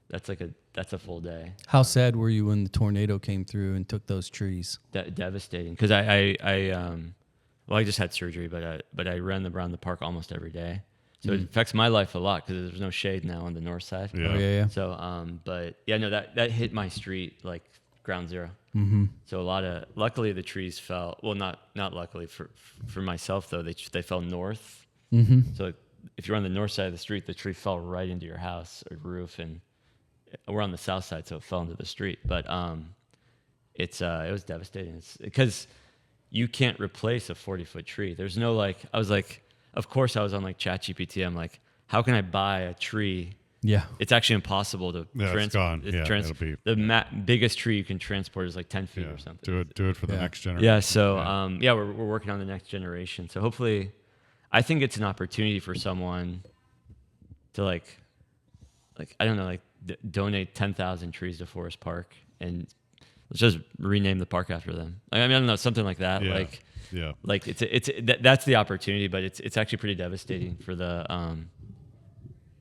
that's a full day. How sad were you when the tornado came through and took those trees? Devastating, because I just had surgery, but I run around the park almost every day. So it affects my life a lot because there's no shade now on the north side. Yeah. Oh, yeah. So, but yeah, no, that hit my street like ground zero. Mm-hmm. So luckily the trees fell. Well, not luckily for myself though. They fell north. Mm-hmm. So if you're on the north side of the street, the tree fell right into your house or roof, and we're on the south side, so it fell into the street. But it was devastating. It's because you can't replace a 40-foot tree. There's no I was like. Of course, I was on like ChatGPT. I'm like, how can I buy a tree? Yeah. It's actually impossible to It's gone. It'll be the biggest tree you can transport is like 10 feet or something. Do it for the next generation. Yeah. So we're working on the next generation. So hopefully, I think it's an opportunity for someone to I don't know, donate 10,000 trees to Forest Park, and let's just rename the park after them. I don't know, something like that. Yeah. Yeah. Like that's the opportunity, but it's actually pretty devastating for the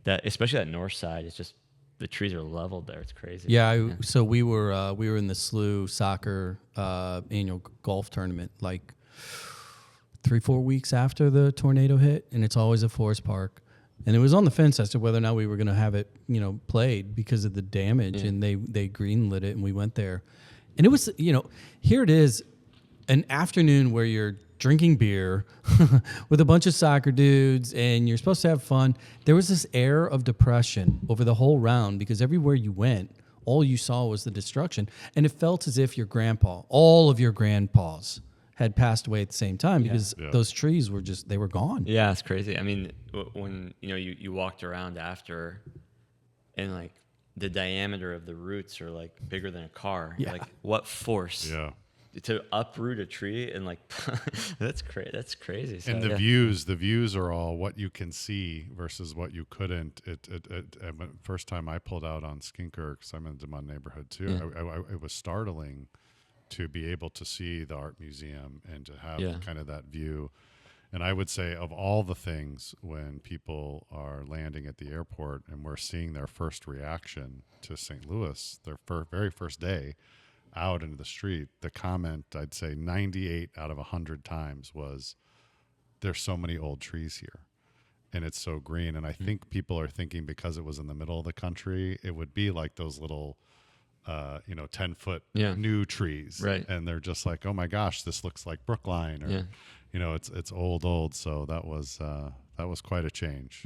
that especially that north side. It's just the trees are leveled there. It's crazy. Yeah. So we were in the SLU soccer annual golf tournament 3-4 weeks after the tornado hit, and it's always at Forest Park. And it was on the fence as to whether or not we were going to have it, played because of the damage, and they greenlit it, and we went there, and it was, here it is. An afternoon where you're drinking beer with a bunch of soccer dudes and you're supposed to have fun. There was this air of depression over the whole round because everywhere you went, all you saw was the destruction. And it felt as if all of your grandpas had passed away at the same time because those trees were they were gone. Yeah, it's crazy. I mean, when you walked around after and the diameter of the roots are bigger than a car. Yeah. What force? Yeah. To uproot a tree and that's crazy. So, and the views are all what you can see versus what you couldn't. First time I pulled out on Skinker, because I'm in the Demond neighborhood too. Yeah. It was startling to be able to see the art museum and to have kind of that view. And I would say of all the things when people are landing at the airport and we're seeing their first reaction to St. Louis, their very first day out into the street, the comment I'd say 98 out of 100 times was, there's so many old trees here and it's so green. And I think people are thinking because it was in the middle of the country, it would be like those little 10-foot new trees, right? And they're just like, oh my gosh, this looks like Brookline, or it's old. So that was quite a change.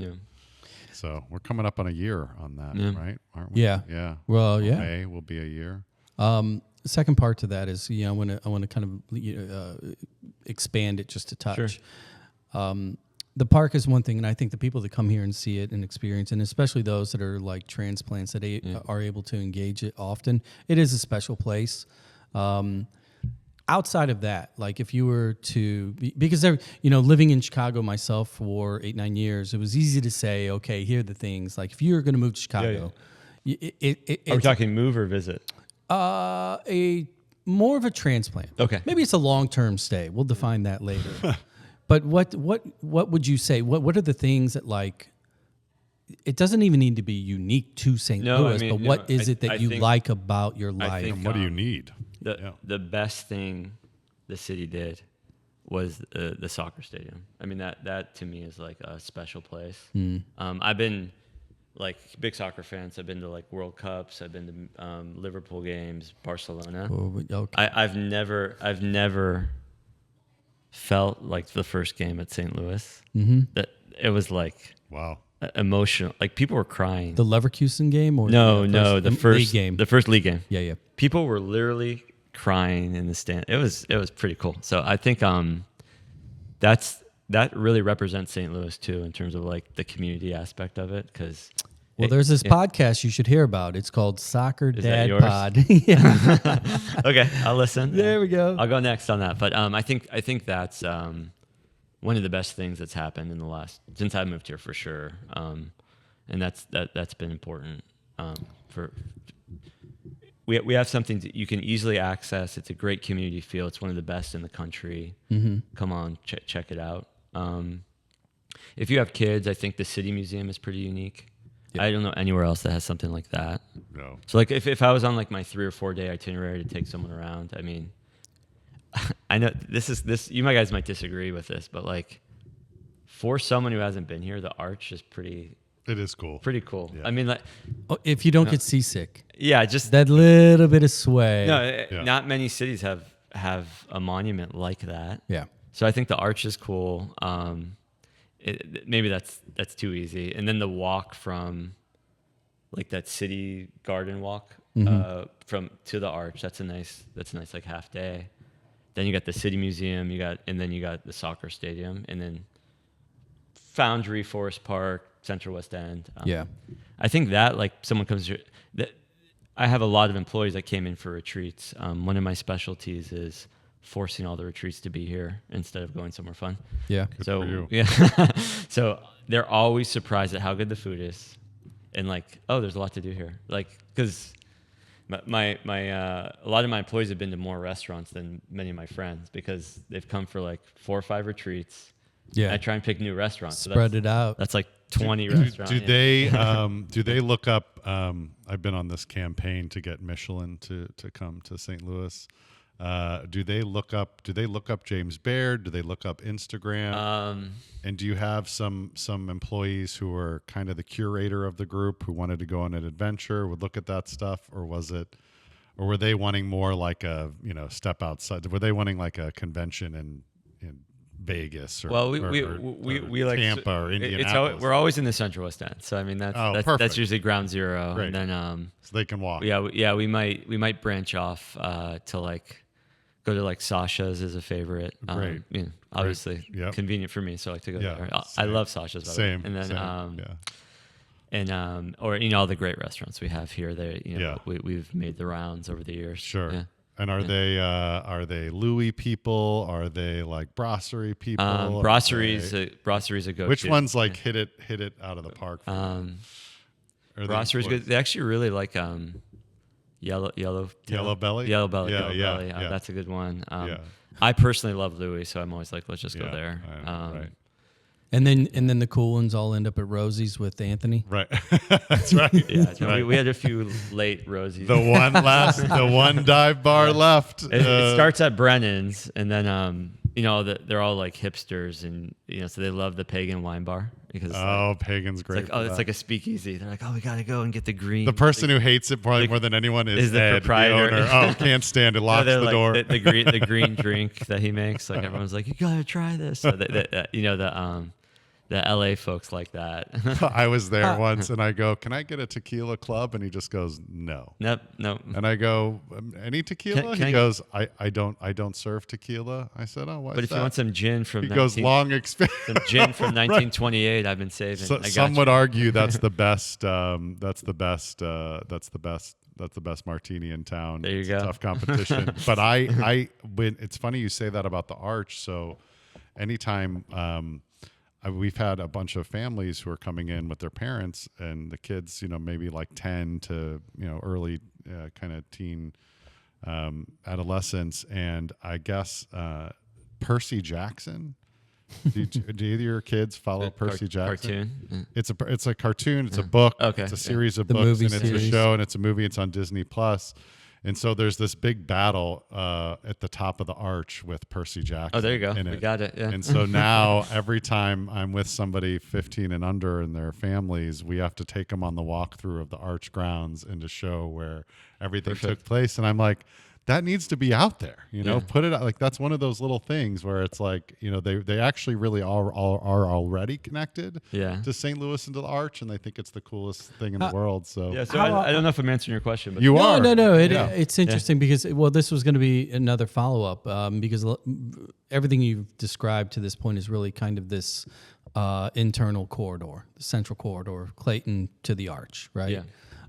So we're coming up on a year on that, right? Aren't we? Yeah. Well, May will be a year. The second part to that is, I want to kind of expand it just a touch. Sure. The park is one thing, and I think the people that come here and see it and experience, and especially those that are like transplants that are able to engage it often, it is a special place. Outside of that, if you were to, because living in Chicago myself for 8-9 years, it was easy to say, okay, here are the things. If you're going to move to Chicago, are we talking move or visit? A more of a transplant. Okay. Maybe it's a long-term stay. We'll define that later. But what would you say? What are the things that it doesn't even need to be unique to St. Louis, but what is it that you like about your life? And what do you need? The best thing the city did was the soccer stadium. I mean, that to me is a special place. I've been big soccer fans. I've been to World Cups. I've been to Liverpool games, Barcelona. Okay. I've never felt like the first game at St. Louis. That it was wow, emotional. People were crying. The Leverkusen game, or the first league game. The first league game. Yeah. People were literally crying in the stand. It was pretty cool. So I think that really represents St. Louis too in terms of the community aspect of it, because Well, there's this podcast you should hear about. It's called Soccer Is that Dad yours? Pod. Yeah. Okay, I'll listen. There we go. I'll go next on that. But I think that's one of the best things that's happened in the last since I moved here for sure. And that's been important for. We have something that you can easily access. It's a great community feel. It's one of the best in the country. Mm-hmm. Come on, check it out. If you have kids, I think the City Museum is pretty unique. Yeah. I don't know anywhere else that has something like that. No. So like if I was on like my 3 or 4 day itinerary to take someone around, I mean, I know this you guys might disagree with this, but like for someone who hasn't been here, the arch is pretty. It is cool. Pretty cool. Yeah. I mean, like, if you don't get seasick, yeah, just that little bit of sway. no. Not many cities have a monument like that. Yeah. So I think the arch is cool. Maybe that's too easy. And then the walk from, like that city garden walk from to the arch. That's a nice like half day. Then you got the City Museum. And then you got the soccer stadium, and then Foundry, Forest Park, Central West End. Yeah. I think that like someone comes here. I have a lot of employees that came in for retreats. One of my specialties is forcing all the retreats to be here instead of going somewhere fun. Yeah. Good So for you. yeah, so they're always surprised at how good the food is, and like, oh, there's a lot to do here. Like, because my a lot of my employees have been to more restaurants than many of my friends because they've come for like 4 or 5 retreats. Yeah. I try and pick new restaurants. So Spread it out. That's like 20 restaurants. Do they look up? I've been on this campaign to get Michelin to come to St. Louis. Do they look up James Baird? Do they look up Instagram? And do you have some employees who are kind of the curator of the group who wanted to go on an adventure, would look at that stuff, or were they wanting more like a step outside? Were they wanting like a convention in Vegas or we like Tampa or Indianapolis? We're always in the Central West End, so I mean that's usually ground zero. Great. And then so they can walk. we might branch off to like go to like Sasha's is a favorite. Great. Obviously Yep. convenient for me, so I like to go there. I Same. love Sasha's. By the way. Same. And then same. and or all the great restaurants we have here. We've made the rounds over the years. Sure. Yeah. And are they Louis people? Are they like brasserie people? Brasserie's a go-to. Which one's like hit it out of the park? Brasserie's good. They actually really like Yellow Belly. Yeah. That's a good one. Yeah. I personally love Louis, so I'm always like, let's just go there. Right. And then the cool ones all end up at Rosie's with Anthony. Right. That's right. Yeah, right. we had a few late Rosies. The one dive bar left. It starts at Brennan's, and then they're all like hipsters, and so they love the Pagan Wine Bar because Pagan's great. It's like a speakeasy. They're like, we gotta go and get the green. The person who hates it probably more than anyone is the Ed, proprietor. The owner. Can't stand it. Locks the door. The green drink that he makes. Like everyone's like, you gotta try this. So the LA folks like that. I was there once, and I go, "Can I get a tequila club?" And he just goes, "No." Nope. And I go, "Any tequila?" He goes, "I don't serve tequila." I said, "Oh, why?" But if you want some gin from long experience. Some gin from 1928, I've been saving. So, some would argue that's the best. That's the best martini in town. There you go. Tough competition. But when it's funny you say that about the arch. So anytime we've had a bunch of families who are coming in with their parents and the kids, maybe like 10 to early kind of teen adolescence, and I guess Percy Jackson. Do either of your kids follow Percy Jackson? Cartoon? It's a cartoon. It's a book. Okay. It's a series of The books, movie and it's series. a show, and it's a movie. It's on Disney Plus. And so there's this big battle at the top of the arch with Percy Jackson. Oh, there you go. in We it. got it. Yeah. And so now every time I'm with somebody 15 and under and their families, we have to take them on the walkthrough of the arch grounds and to show where everything took place. And I'm like, that needs to be out there, put it out. Like, that's one of those little things where it's like, they actually really are already connected to St. Louis and to the arch. And they think it's the coolest thing in the world. So, I don't know if I'm answering your question, but you are. No. It's interesting because, this was going to be another follow-up because everything you've described to this point is really kind of this internal corridor, the central corridor, Clayton to the Arch, right?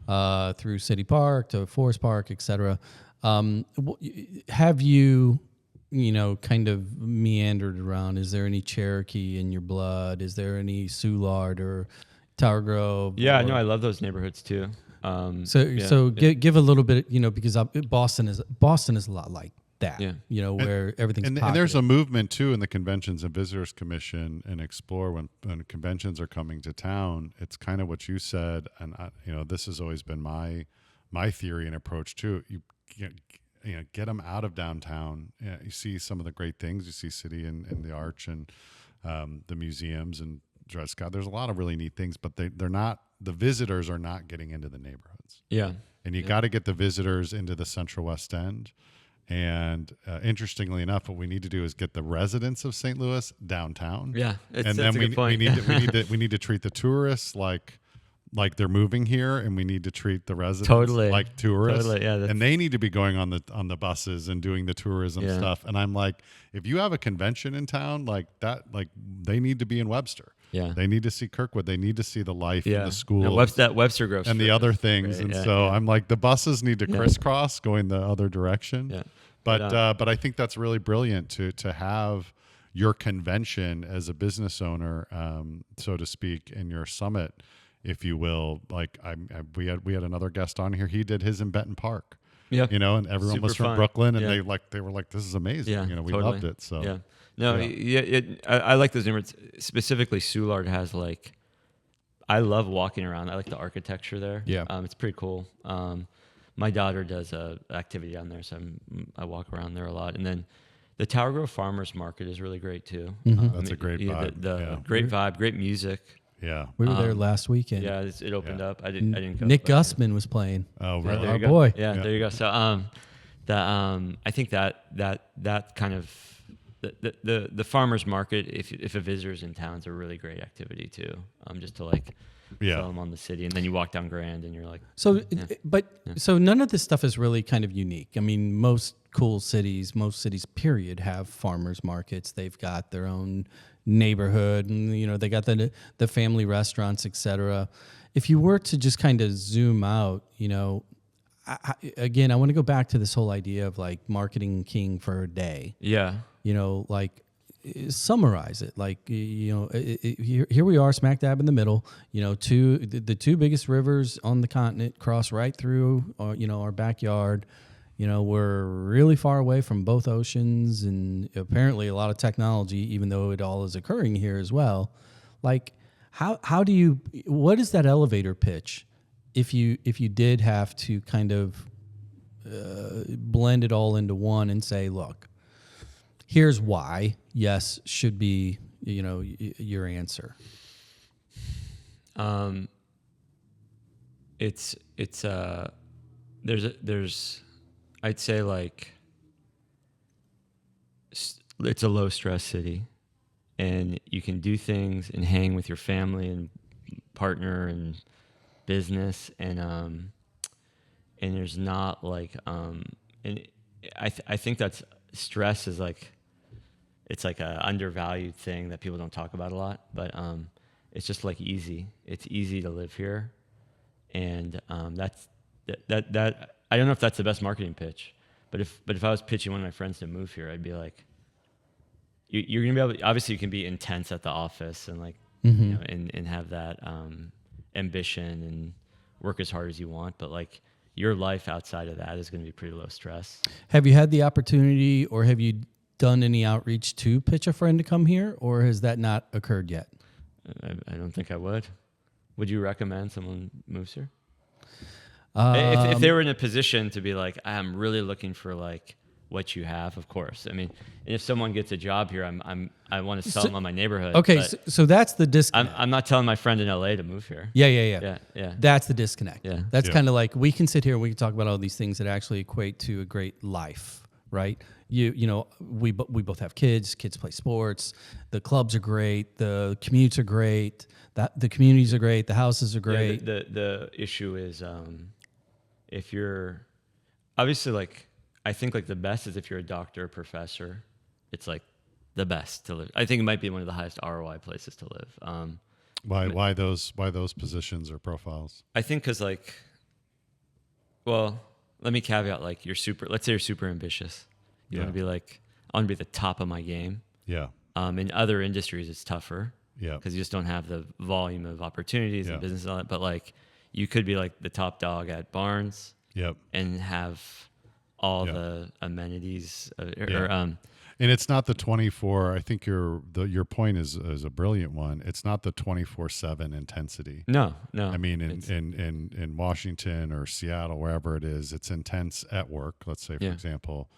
Yeah. Through City Park to Forest Park, etc. Have you, kind of meandered around? Is there any Cherokee in your blood? Is there any Soulard or Tower Grove? Yeah, no, I love those neighborhoods too. Give a little bit, because Boston is a lot like that. Yeah. Where everything's and there's a movement too in the Conventions and Visitors Commission and Explore when conventions are coming to town. It's kind of what you said, and this has always been my theory and approach too. You get them out of downtown. You see some of the great things. You see City and the Arch and the museums and Dred Scott. There's a lot of really neat things, but they're not. The visitors are not getting into the neighborhoods. Yeah, and you got to get the visitors into the Central West End. And interestingly enough, what we need to do is get the residents of St. Louis downtown. Yeah, and then we need to treat the tourists like they're moving here, and we need to treat the residents like tourists. Totally, yeah. And they need to be going on the buses and doing the tourism stuff. And I'm like, if you have a convention in town like that, like they need to be in Webster. Yeah, they need to see Kirkwood. They need to see the life in the school. No, that Webster Grove and the other things. Right, and I'm like, the buses need to crisscross going the other direction. Yeah. But I think that's really brilliant to have your convention as a business owner, so to speak, in your summit, if you will. Like we had another guest on here. He did his in Benton Park. Yeah. And everyone was from Brooklyn, and they were like, this is amazing. Yeah, we loved it. So yeah. No, I like those neighborhoods. Specifically, Soulard has I love walking around. I like the architecture there. Yeah, it's pretty cool. My daughter does a activity down there, so I walk around there a lot. And then the Tower Grove Farmers Market is really great too. That's a great vibe. Great vibe, great music. Yeah, we were there last weekend. Yeah, it opened up. I didn't go. Nick Gussman was playing. Oh, really? There you go. Boy. Yeah, there you go. So I think that kind of the farmers market, if a visitor's in town, is a really great activity too. Just to sell them on the city, and then you walk down Grand, and you're like. So, so none of this stuff is really kind of unique. I mean, most cities, period, have farmers markets. They've got their own neighborhood, and they got the family restaurants, etc. If you were to just kind of zoom out, I want to go back to this whole idea of marketing king for a day. Yeah. Summarize it. Here we are, smack dab in the middle. The two biggest rivers on the continent cross right through, our backyard. We're really far away from both oceans, and apparently a lot of technology, even though it all is occurring here as well. What is that elevator pitch? If you did have to kind of blend it all into one and say, look, here's why yes should be your answer. There's I'd say it's a low stress city, and you can do things and hang with your family and partner and business, and there's not and I think that's stress is it's a undervalued thing that people don't talk about a lot, but it's just easy. It's easy to live here, and that's that. I don't know if that's the best marketing pitch, but if I was pitching one of my friends to move here, I'd be like, you're gonna be able to, obviously you can be intense at the office and and have that ambition and work as hard as you want, but your life outside of that is going to be pretty low stress. Have you had the opportunity, or have you done any outreach to pitch a friend to come here, or has that not occurred yet? I don't think I would. Would you recommend someone moves here? If they were in a position to be I'm really looking for what you have, of course. I mean, and if someone gets a job here, I want to sell them on my neighborhood. Okay, so that's the disconnect. I'm not telling my friend in LA to move here. Yeah. That's the disconnect. Yeah. That's kind of we can sit here and we can talk about all these things that actually equate to a great life, right? We both have kids. Kids play sports. The clubs are great. The commutes are great. The communities are great. The houses are great. Yeah, the issue is if you're obviously I think the best is if you're a doctor or professor. It's the best to live. I think it might be one of the highest ROI places to live. Why those positions or profiles? I think because well, let me caveat, like let's say you're super ambitious. You want to be like, I want to be at the top of my game. Yeah. In other industries, it's tougher. Yeah. Because you just don't have the volume of opportunities and business and all that. But like, you could be like the top dog at Barnes. Yep. And have all the amenities and it's not the 24. I think your point is a brilliant one. It's not the 24/7 intensity. No. I mean, in Washington or Seattle, wherever it is, it's intense at work. Let's say, for example,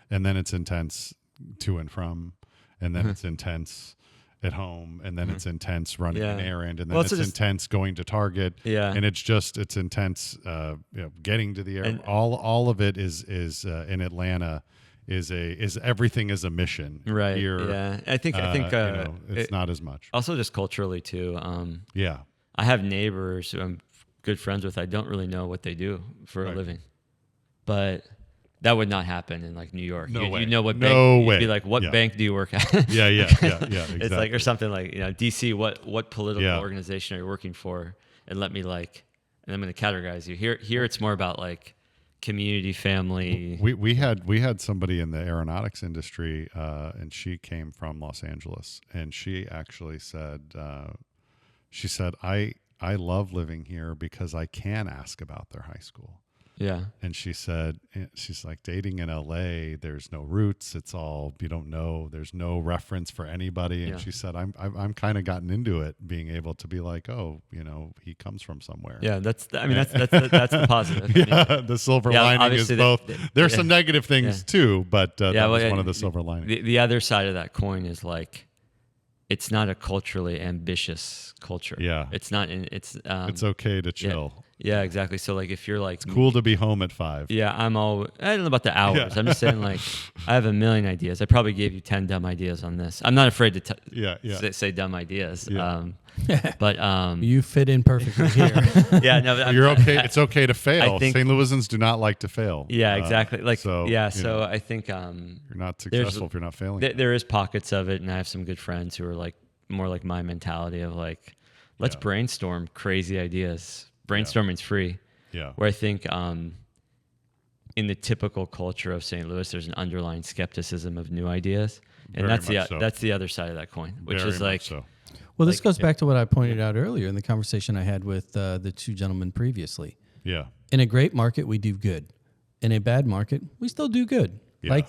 and then it's intense to and from, and then it's intense at home, and then it's intense running an errand, and then it's intense going to Target, and it's intense getting to the air. All of it is in Atlanta is everything is a mission, right? Here, I think it's not as much. Also, just culturally too. I have neighbors who I'm good friends with. I don't really know what they do for a living, but that would not happen in like New York. You know what bank? You'd be like, what bank do you work at? Yeah. Exactly. It's like, or something like, DC. What political organization are you working for? And let me and I'm going to categorize you. Here, it's more about like community, family. We had somebody in the aeronautics industry, and she came from Los Angeles, and she actually said, I love living here because I can ask about their high school. Yeah. And she's like, dating in LA, there's no roots. It's all, you don't know, there's no reference for anybody. And she said, I'm kind of gotten into it, being able to be like, oh, he comes from somewhere. Yeah. That's the positive. The silver lining is both. There's some negative things too, but that was one of the silver linings. The other side of that coin is like, it's not a culturally ambitious culture. Yeah. It's not it's okay to chill. Yeah, exactly. So like if you're like, it's cool to be home at 5. Yeah, I don't know about the hours. I'm just saying, like, I have a million ideas. I probably gave you 10 dumb ideas on this. I'm not afraid to say dumb ideas. Yeah. But you fit in perfectly here. Yeah, no, you're okay. It's okay to fail. Think, St. Louisans do not like to fail. Yeah, exactly. So I think you're not successful if you're not failing. There is pockets of it, and I have some good friends who are like more like my mentality of like, let's brainstorm crazy ideas. Brainstorming's free. Yeah. Where I think in the typical culture of St. Louis, there's an underlying skepticism of new ideas, and that's the other side of that coin, which is like. Well, this goes back to what I pointed out earlier in the conversation I had with the two gentlemen previously. Yeah. In a great market, we do good. In a bad market, we still do good. Yeah. Like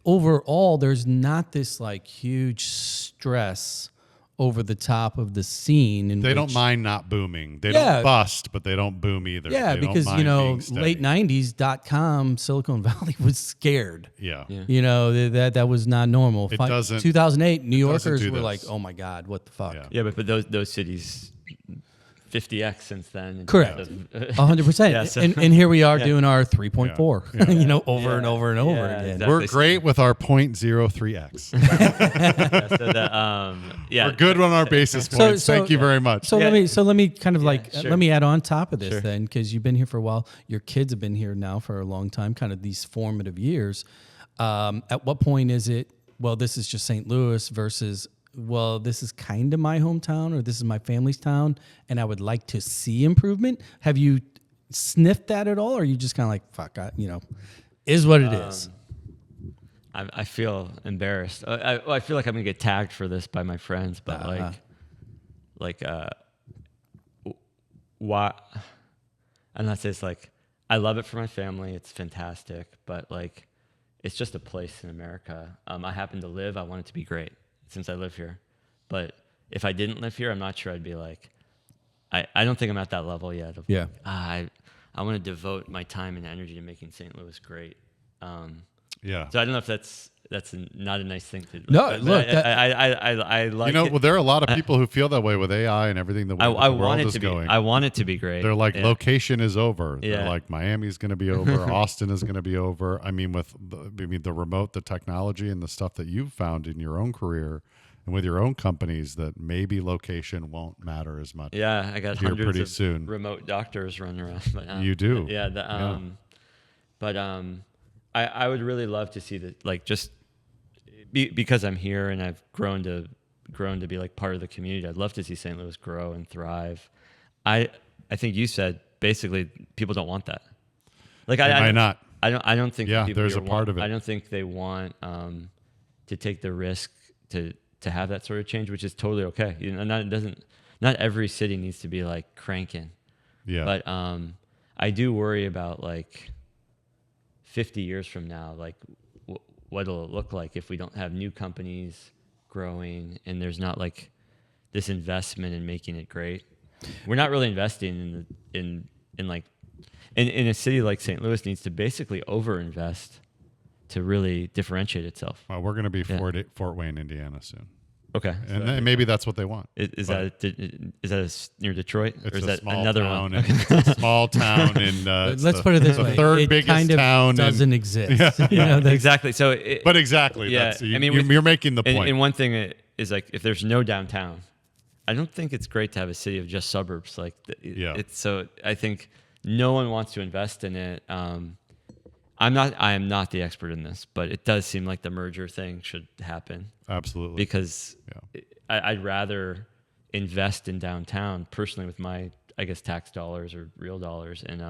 overall, there's not this like huge stress over the top of the scene. They don't mind not booming. They don't bust, but they don't boom either. Yeah, because, late 90s, Silicon Valley was scared. Yeah. That was not normal. It doesn't. 2008, New Yorkers were like, oh my God, what the fuck? Yeah, but those cities 50x since then. Correct. 100%. And here we are doing our 3.4, over and over and over again. Exactly. We're great with our 0.03x. We're good on our basis points. Thank you very much. So let me kind of let me add on top of this then, because you've been here for a while. Your kids have been here now for a long time, kind of these formative years. At what point is it, well, this is just St. Louis versus, well, this is kind of my hometown, or this is my family's town, and I would like to see improvement? Have you sniffed that at all, or are you just kind of like, fuck, is what it is? I feel embarrassed. I feel like I'm gonna get tagged for this by my friends, but why? I'm not saying it's like, I love it for my family. It's fantastic, but like, it's just a place in America. I happen to live. I want it to be great since I live here. But if I didn't live here, I'm not sure I'd be like, I don't think I'm at that level yet. I want to devote my time and energy to making St. Louis great. So I don't know if that's not a nice thing to do. No, look, I like it. Well, there are a lot of people who feel that way with AI and everything the way the world is going. I want it to be great. They're like, location is over. They're like, Miami's going to be over. Austin is going to be over. I mean, the remote, the technology, and the stuff that you've found in your own career and with your own companies, that maybe location won't matter as much. Yeah, I got hundreds pretty of soon. remote doctors running around. But, you do. Yeah. But I would really love to see that, like, just because I'm here and I've grown to be like part of the community. I'd love to see St. Louis grow and thrive. I think you said basically people don't want that. Like Why not? I don't think Yeah, people there's here a part of it. I don't think they want to take the risk to have that sort of change, which is totally okay. You know, not every city needs to be like cranking. Yeah. But I do worry about like 50 years from now, like what'll it look like if we don't have new companies growing and there's not like this investment in making it great. We're not really investing in a city like St. Louis needs to basically overinvest to really differentiate itself. Well, we're going to be Fort Wayne, Indiana soon. Okay. And then maybe that's what they want. Is that near Detroit? It's or is a that small another town. one? It's a small town in. Let's put it this way: the third it biggest kind of town doesn't exist. You know, Exactly. So, but exactly. Yeah. That's, I mean, you're making the point. And one thing is like, if there's no downtown, I don't think it's great to have a city of just suburbs. Like, it's so. I think no one wants to invest in it. I am not the expert in this, but it does seem like the merger thing should happen. Absolutely. Because I'd rather invest in downtown personally with my, I guess, tax dollars or real dollars. And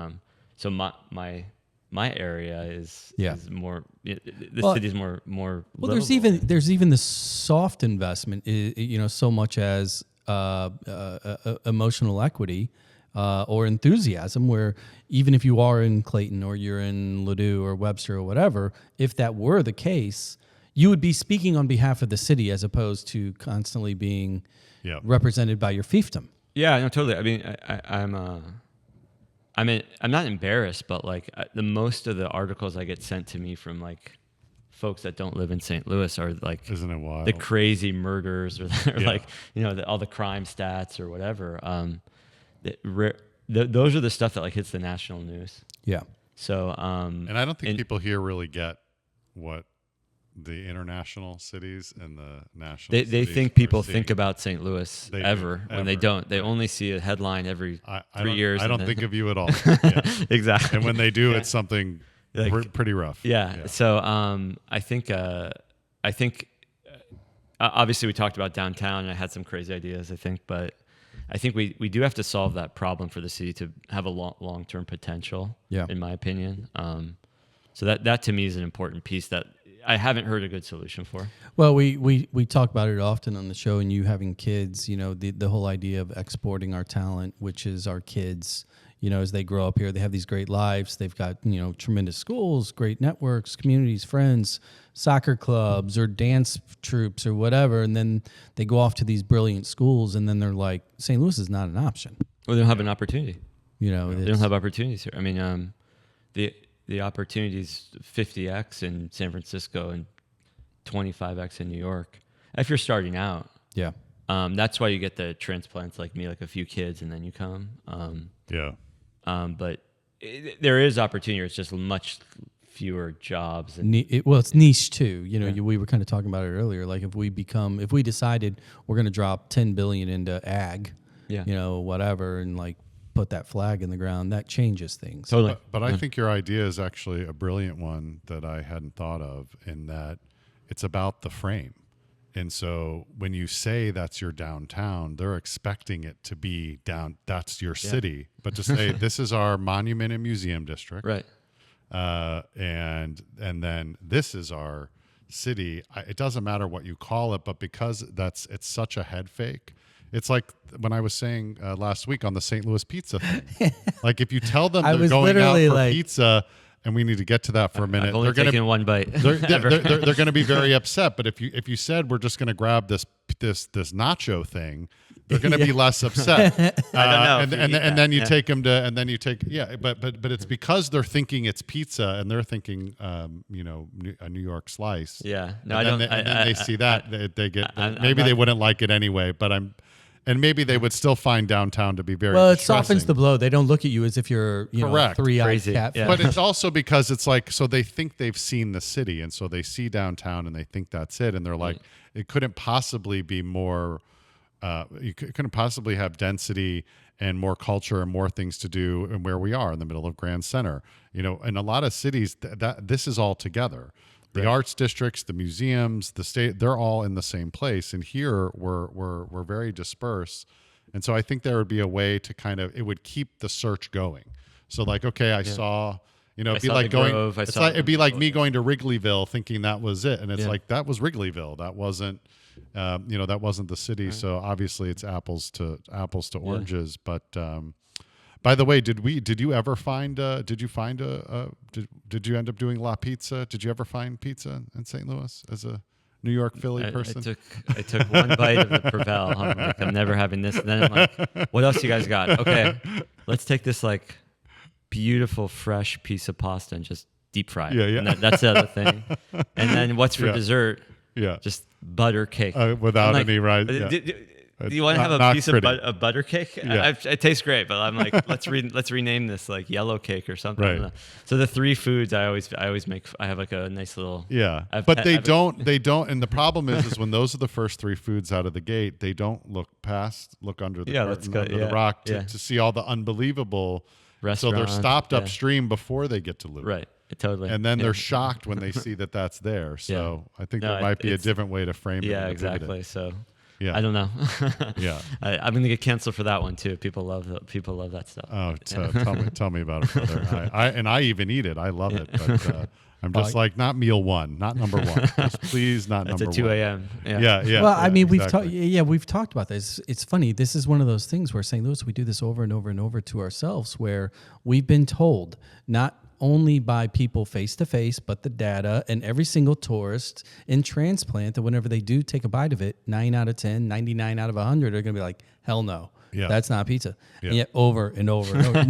so my area is more, the city's more Well, livable. there's even the soft investment, you know, so much as emotional equity. Or enthusiasm, where even if you are in Clayton or you're in Ladue or Webster or whatever, if that were the case, you would be speaking on behalf of the city as opposed to constantly being represented by your fiefdom. Yeah, no, totally. I mean, I'm not embarrassed, but like the most of the articles I get sent to me from like folks that don't live in St. Louis are like, isn't it wild? The crazy murders or like, you know, all the crime stats or whatever. Those are the stuff that like hits the national news. Yeah. So, and I don't think people here really get what the international cities and the national. They think people think about St. Louis when they don't. They only see a headline every 3 years. I don't think of you at all. Exactly. And when they do, it's something like, pretty rough. Yeah. So I think obviously we talked about downtown and I had some crazy ideas, I think, but I think we do have to solve that problem for the city to have a long-term potential, in my opinion. So that to me is an important piece that I haven't heard a good solution for. Well, we talk about it often on the show, and you having kids, you know, the whole idea of exporting our talent, which is our kids, you know, as they grow up here, they have these great lives. They've got, you know, tremendous schools, great networks, communities, friends, soccer clubs or dance troops or whatever. And then they go off to these brilliant schools, and then they're like, St. Louis is not an option. Well, they don't have an opportunity. You know, they don't have opportunities here. I mean, the opportunities 50x in San Francisco and 25x in New York. If you're starting out, that's why you get the transplants like me, like a few kids, and then you come. But there is opportunity. It's just much fewer jobs. And it's niche too. You know, we were kind of talking about it earlier. Like if we decided we're going to drop $10 billion into ag, you know, whatever, and like put that flag in the ground, that changes things. Totally. But I think your idea is actually a brilliant one that I hadn't thought of, in that it's about the frame. And so when you say that's your downtown, they're expecting it to be that's your city. But to say this is our monument and museum district. Right. And then this is our city. It doesn't matter what you call it, but because it's such a head fake. It's like when I was saying last week on the St. Louis pizza thing. Like if you tell them they're going out for pizza, and we need to get to that for a minute. I've only taken one bite. They're going to be very upset. But if you said we're just going to grab this nacho thing, they're going to be less upset. I don't know. And then you take them to, and then you take But it's because they're thinking it's pizza, and they're thinking you know, a New York slice. Yeah. No, and then they see that they get maybe they wouldn't like it anyway. But and maybe they would still find downtown to be very well. It distressing. softens the blow. They don't look at you as if you're Correct. Three-eyed cat. Yeah. But it's also because it's like, so they think they've seen the city, and so they see downtown and they think that's it, and they're like, it couldn't possibly be more. You couldn't possibly have density and more culture and more things to do, and where we are in the middle of Grand Center. You know, in a lot of cities, that this is all together. the arts districts, the museums, the state, they're all in the same place. And here we're very dispersed. And so I think there would be a way to kind of, it would keep the search going. So like, okay, I saw, it'd be like going, it'd be like me going to Wrigleyville thinking that was it. And it's like, that was Wrigleyville. That wasn't, that wasn't the city. Right. So obviously it's apples to oranges. But, by the way, did you ever find, did you end up doing La Pizza? Did you ever find pizza in St. Louis as a New York, Philly person? I took one bite of the Provel. I'm like, I'm never having this. And then I'm like, what else you guys got? Okay, let's take this like beautiful, fresh piece of pasta and just deep fry it. Yeah. And that's the other thing. And then what's for dessert? Yeah. Just butter cake. Without like, any rice. Do you want to have a piece of butter cake? Yeah. It tastes great, but I'm like, let's rename this like yellow cake or something. Right. So the 3 foods I always make. I have like a nice little. Yeah, but they don't. And the problem is when those are the first 3 foods out of the gate, they don't look under the curtain, under the rock to see all the unbelievable restaurants. So they're stopped upstream before they get to Loop. Right. Totally. And then they're shocked when they see that that's there. So I think there might be a different way to frame it. Yeah, exactly. So. Yeah. I don't know. Yeah. I'm going to get canceled for that one too. People love that stuff. Oh, tell me about it, brother. I even eat it. I love it. But I'm just like, not meal 1, not number 1. Just please, not number 1. It's at 2 a.m. Yeah. Well, I mean, we've talked about this. It's funny. This is one of those things where St. Louis, we do this over and over and over to ourselves, where we've been told not only by people face to face, but the data and every single tourist in transplant that whenever they do take a bite of it, 9 out of 10, 99 out of 100 are going to be like, hell no. Yeah. That's not pizza. Yeah. And yet over and over and over.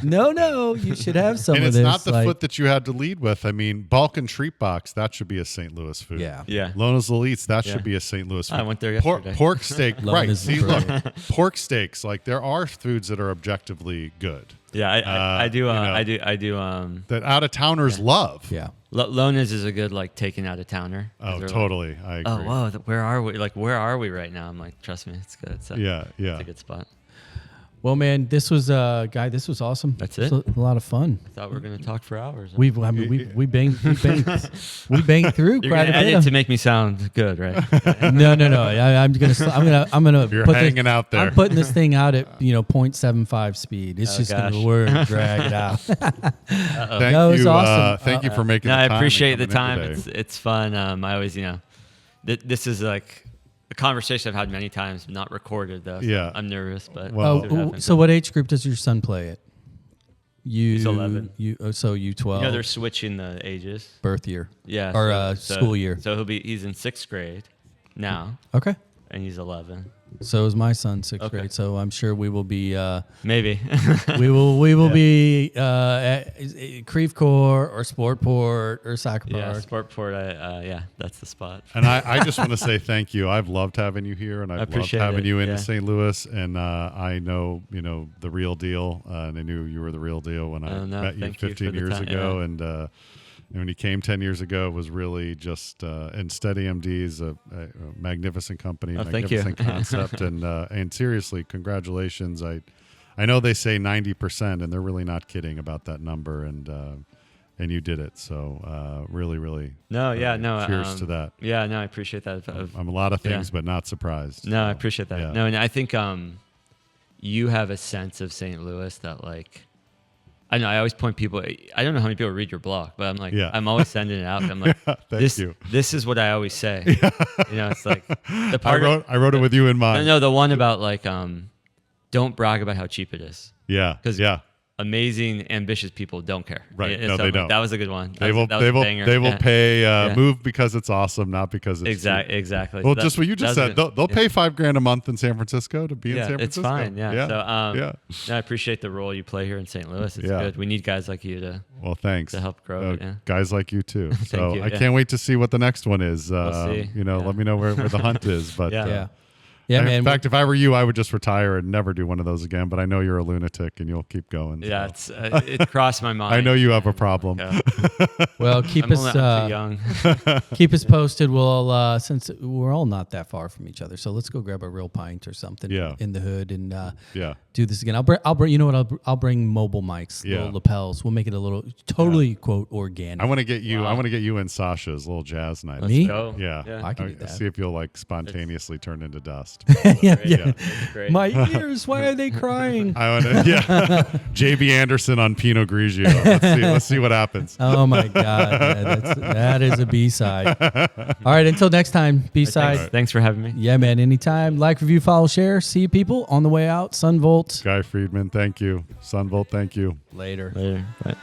No. You should have some of this. And it's not the foot that you had to lead with. I mean, Balkan Treat Box, that should be a St. Louis food. Yeah. Lona's Elites, that should be a St. Louis food. I went there yesterday. Pork steak, right. See, look, pork steaks, like there are foods that are objectively good. Yeah, I do. That out-of-towners love. Yeah. Lona's is a good like taking out-of-towner. Oh, totally. I agree. Oh, wow. Where are we? Like, where are we right now? I'm like, trust me, it's good. So yeah. It's a good spot. Well, man, this was Guy. This was awesome. That's it. A lot of fun. I thought we were going to talk for hours. We banged through You're quite a bit. Edit to make me sound good, right? No. I'm gonna You're put hanging out there. I'm putting this thing out at 0.75 speed. It's just gonna drag it out. Thank you. Awesome. Thank you for making. No, the time I appreciate the time. Today. It's fun. I always this is like a conversation I've had many times, not recorded though. So yeah, I'm nervous, but so what age group does your son play at? He's 11. So you 12. They're switching the ages. Birth year. Yeah. Or school year. So he's in 6th grade now. Okay. And he's 11. So is my son, 6th grade. So I'm sure we will be maybe we will be at Creve Coeur or Sportport or Soccer Park. Yeah, Sportport. That's the spot. And I just want to say thank you. I've loved having you here, and I've loved having you in St. Louis. And I know the real deal, and I knew you were the real deal when I met you 15 years ago. Yeah. And when he came 10 years ago, it was really just, and SteadyMD is a magnificent company, magnificent concept. And seriously, congratulations. I know they say 90%, and they're really not kidding about that number. And you did it. So really, really. Cheers to that. Yeah, no, I appreciate that. I'm a lot of things, but not surprised. No, I appreciate that. Yeah. No, and I think you have a sense of St. Louis that like, I know I always point people. I don't know how many people read your blog, but I'm like, I'm always sending it out. I'm like, this is what I always say. It's like the part I wrote it with you in mind. No, the one about like, don't brag about how cheap it is. Yeah, because amazing, ambitious people don't care. Right? No, they don't. That was a good one. They will pay. Move because it's awesome, not because it's exactly. Well, just what you just said. They'll pay $5,000 a month in San Francisco to be in San Francisco. It's fine. Yeah. So I appreciate the role you play here in St. Louis. It's good. We need guys like you to. Well, thanks. To help grow it. Guys like you too. So you, I can't wait to see what the next one is. We'll see. Let me know where the hunt is. But Yeah, In man. fact, if I were you, I would just retire and never do one of those again. But I know you're a lunatic and you'll keep going. Yeah, so. it crossed my mind. I know you have a problem. Yeah. Well, keep I'm us too young. keep us posted. We'll since we're all not that far from each other, so let's go grab a real pint or something in the hood and do this again. I'll bring you know what I'll bring mobile mics, little lapels. We'll make it a little totally quote organic. I want to get you. I want to get you and Sasha's little jazz night. Me? Go. Yeah. I can do that. See if you'll like spontaneously turn into dust. yeah. That's great. My ears, why are they crying? I want to, JB Anderson on Pinot Grigio. Let's see what happens. Oh my God, that is a B-side. All right, until next time, B-side. Thanks for having me. Yeah, man. Anytime. Like, review, follow, share. See you people on the way out. Sunvolt. Guy Friedman, thank you. Sunvolt, thank you. Later. Later. Bye.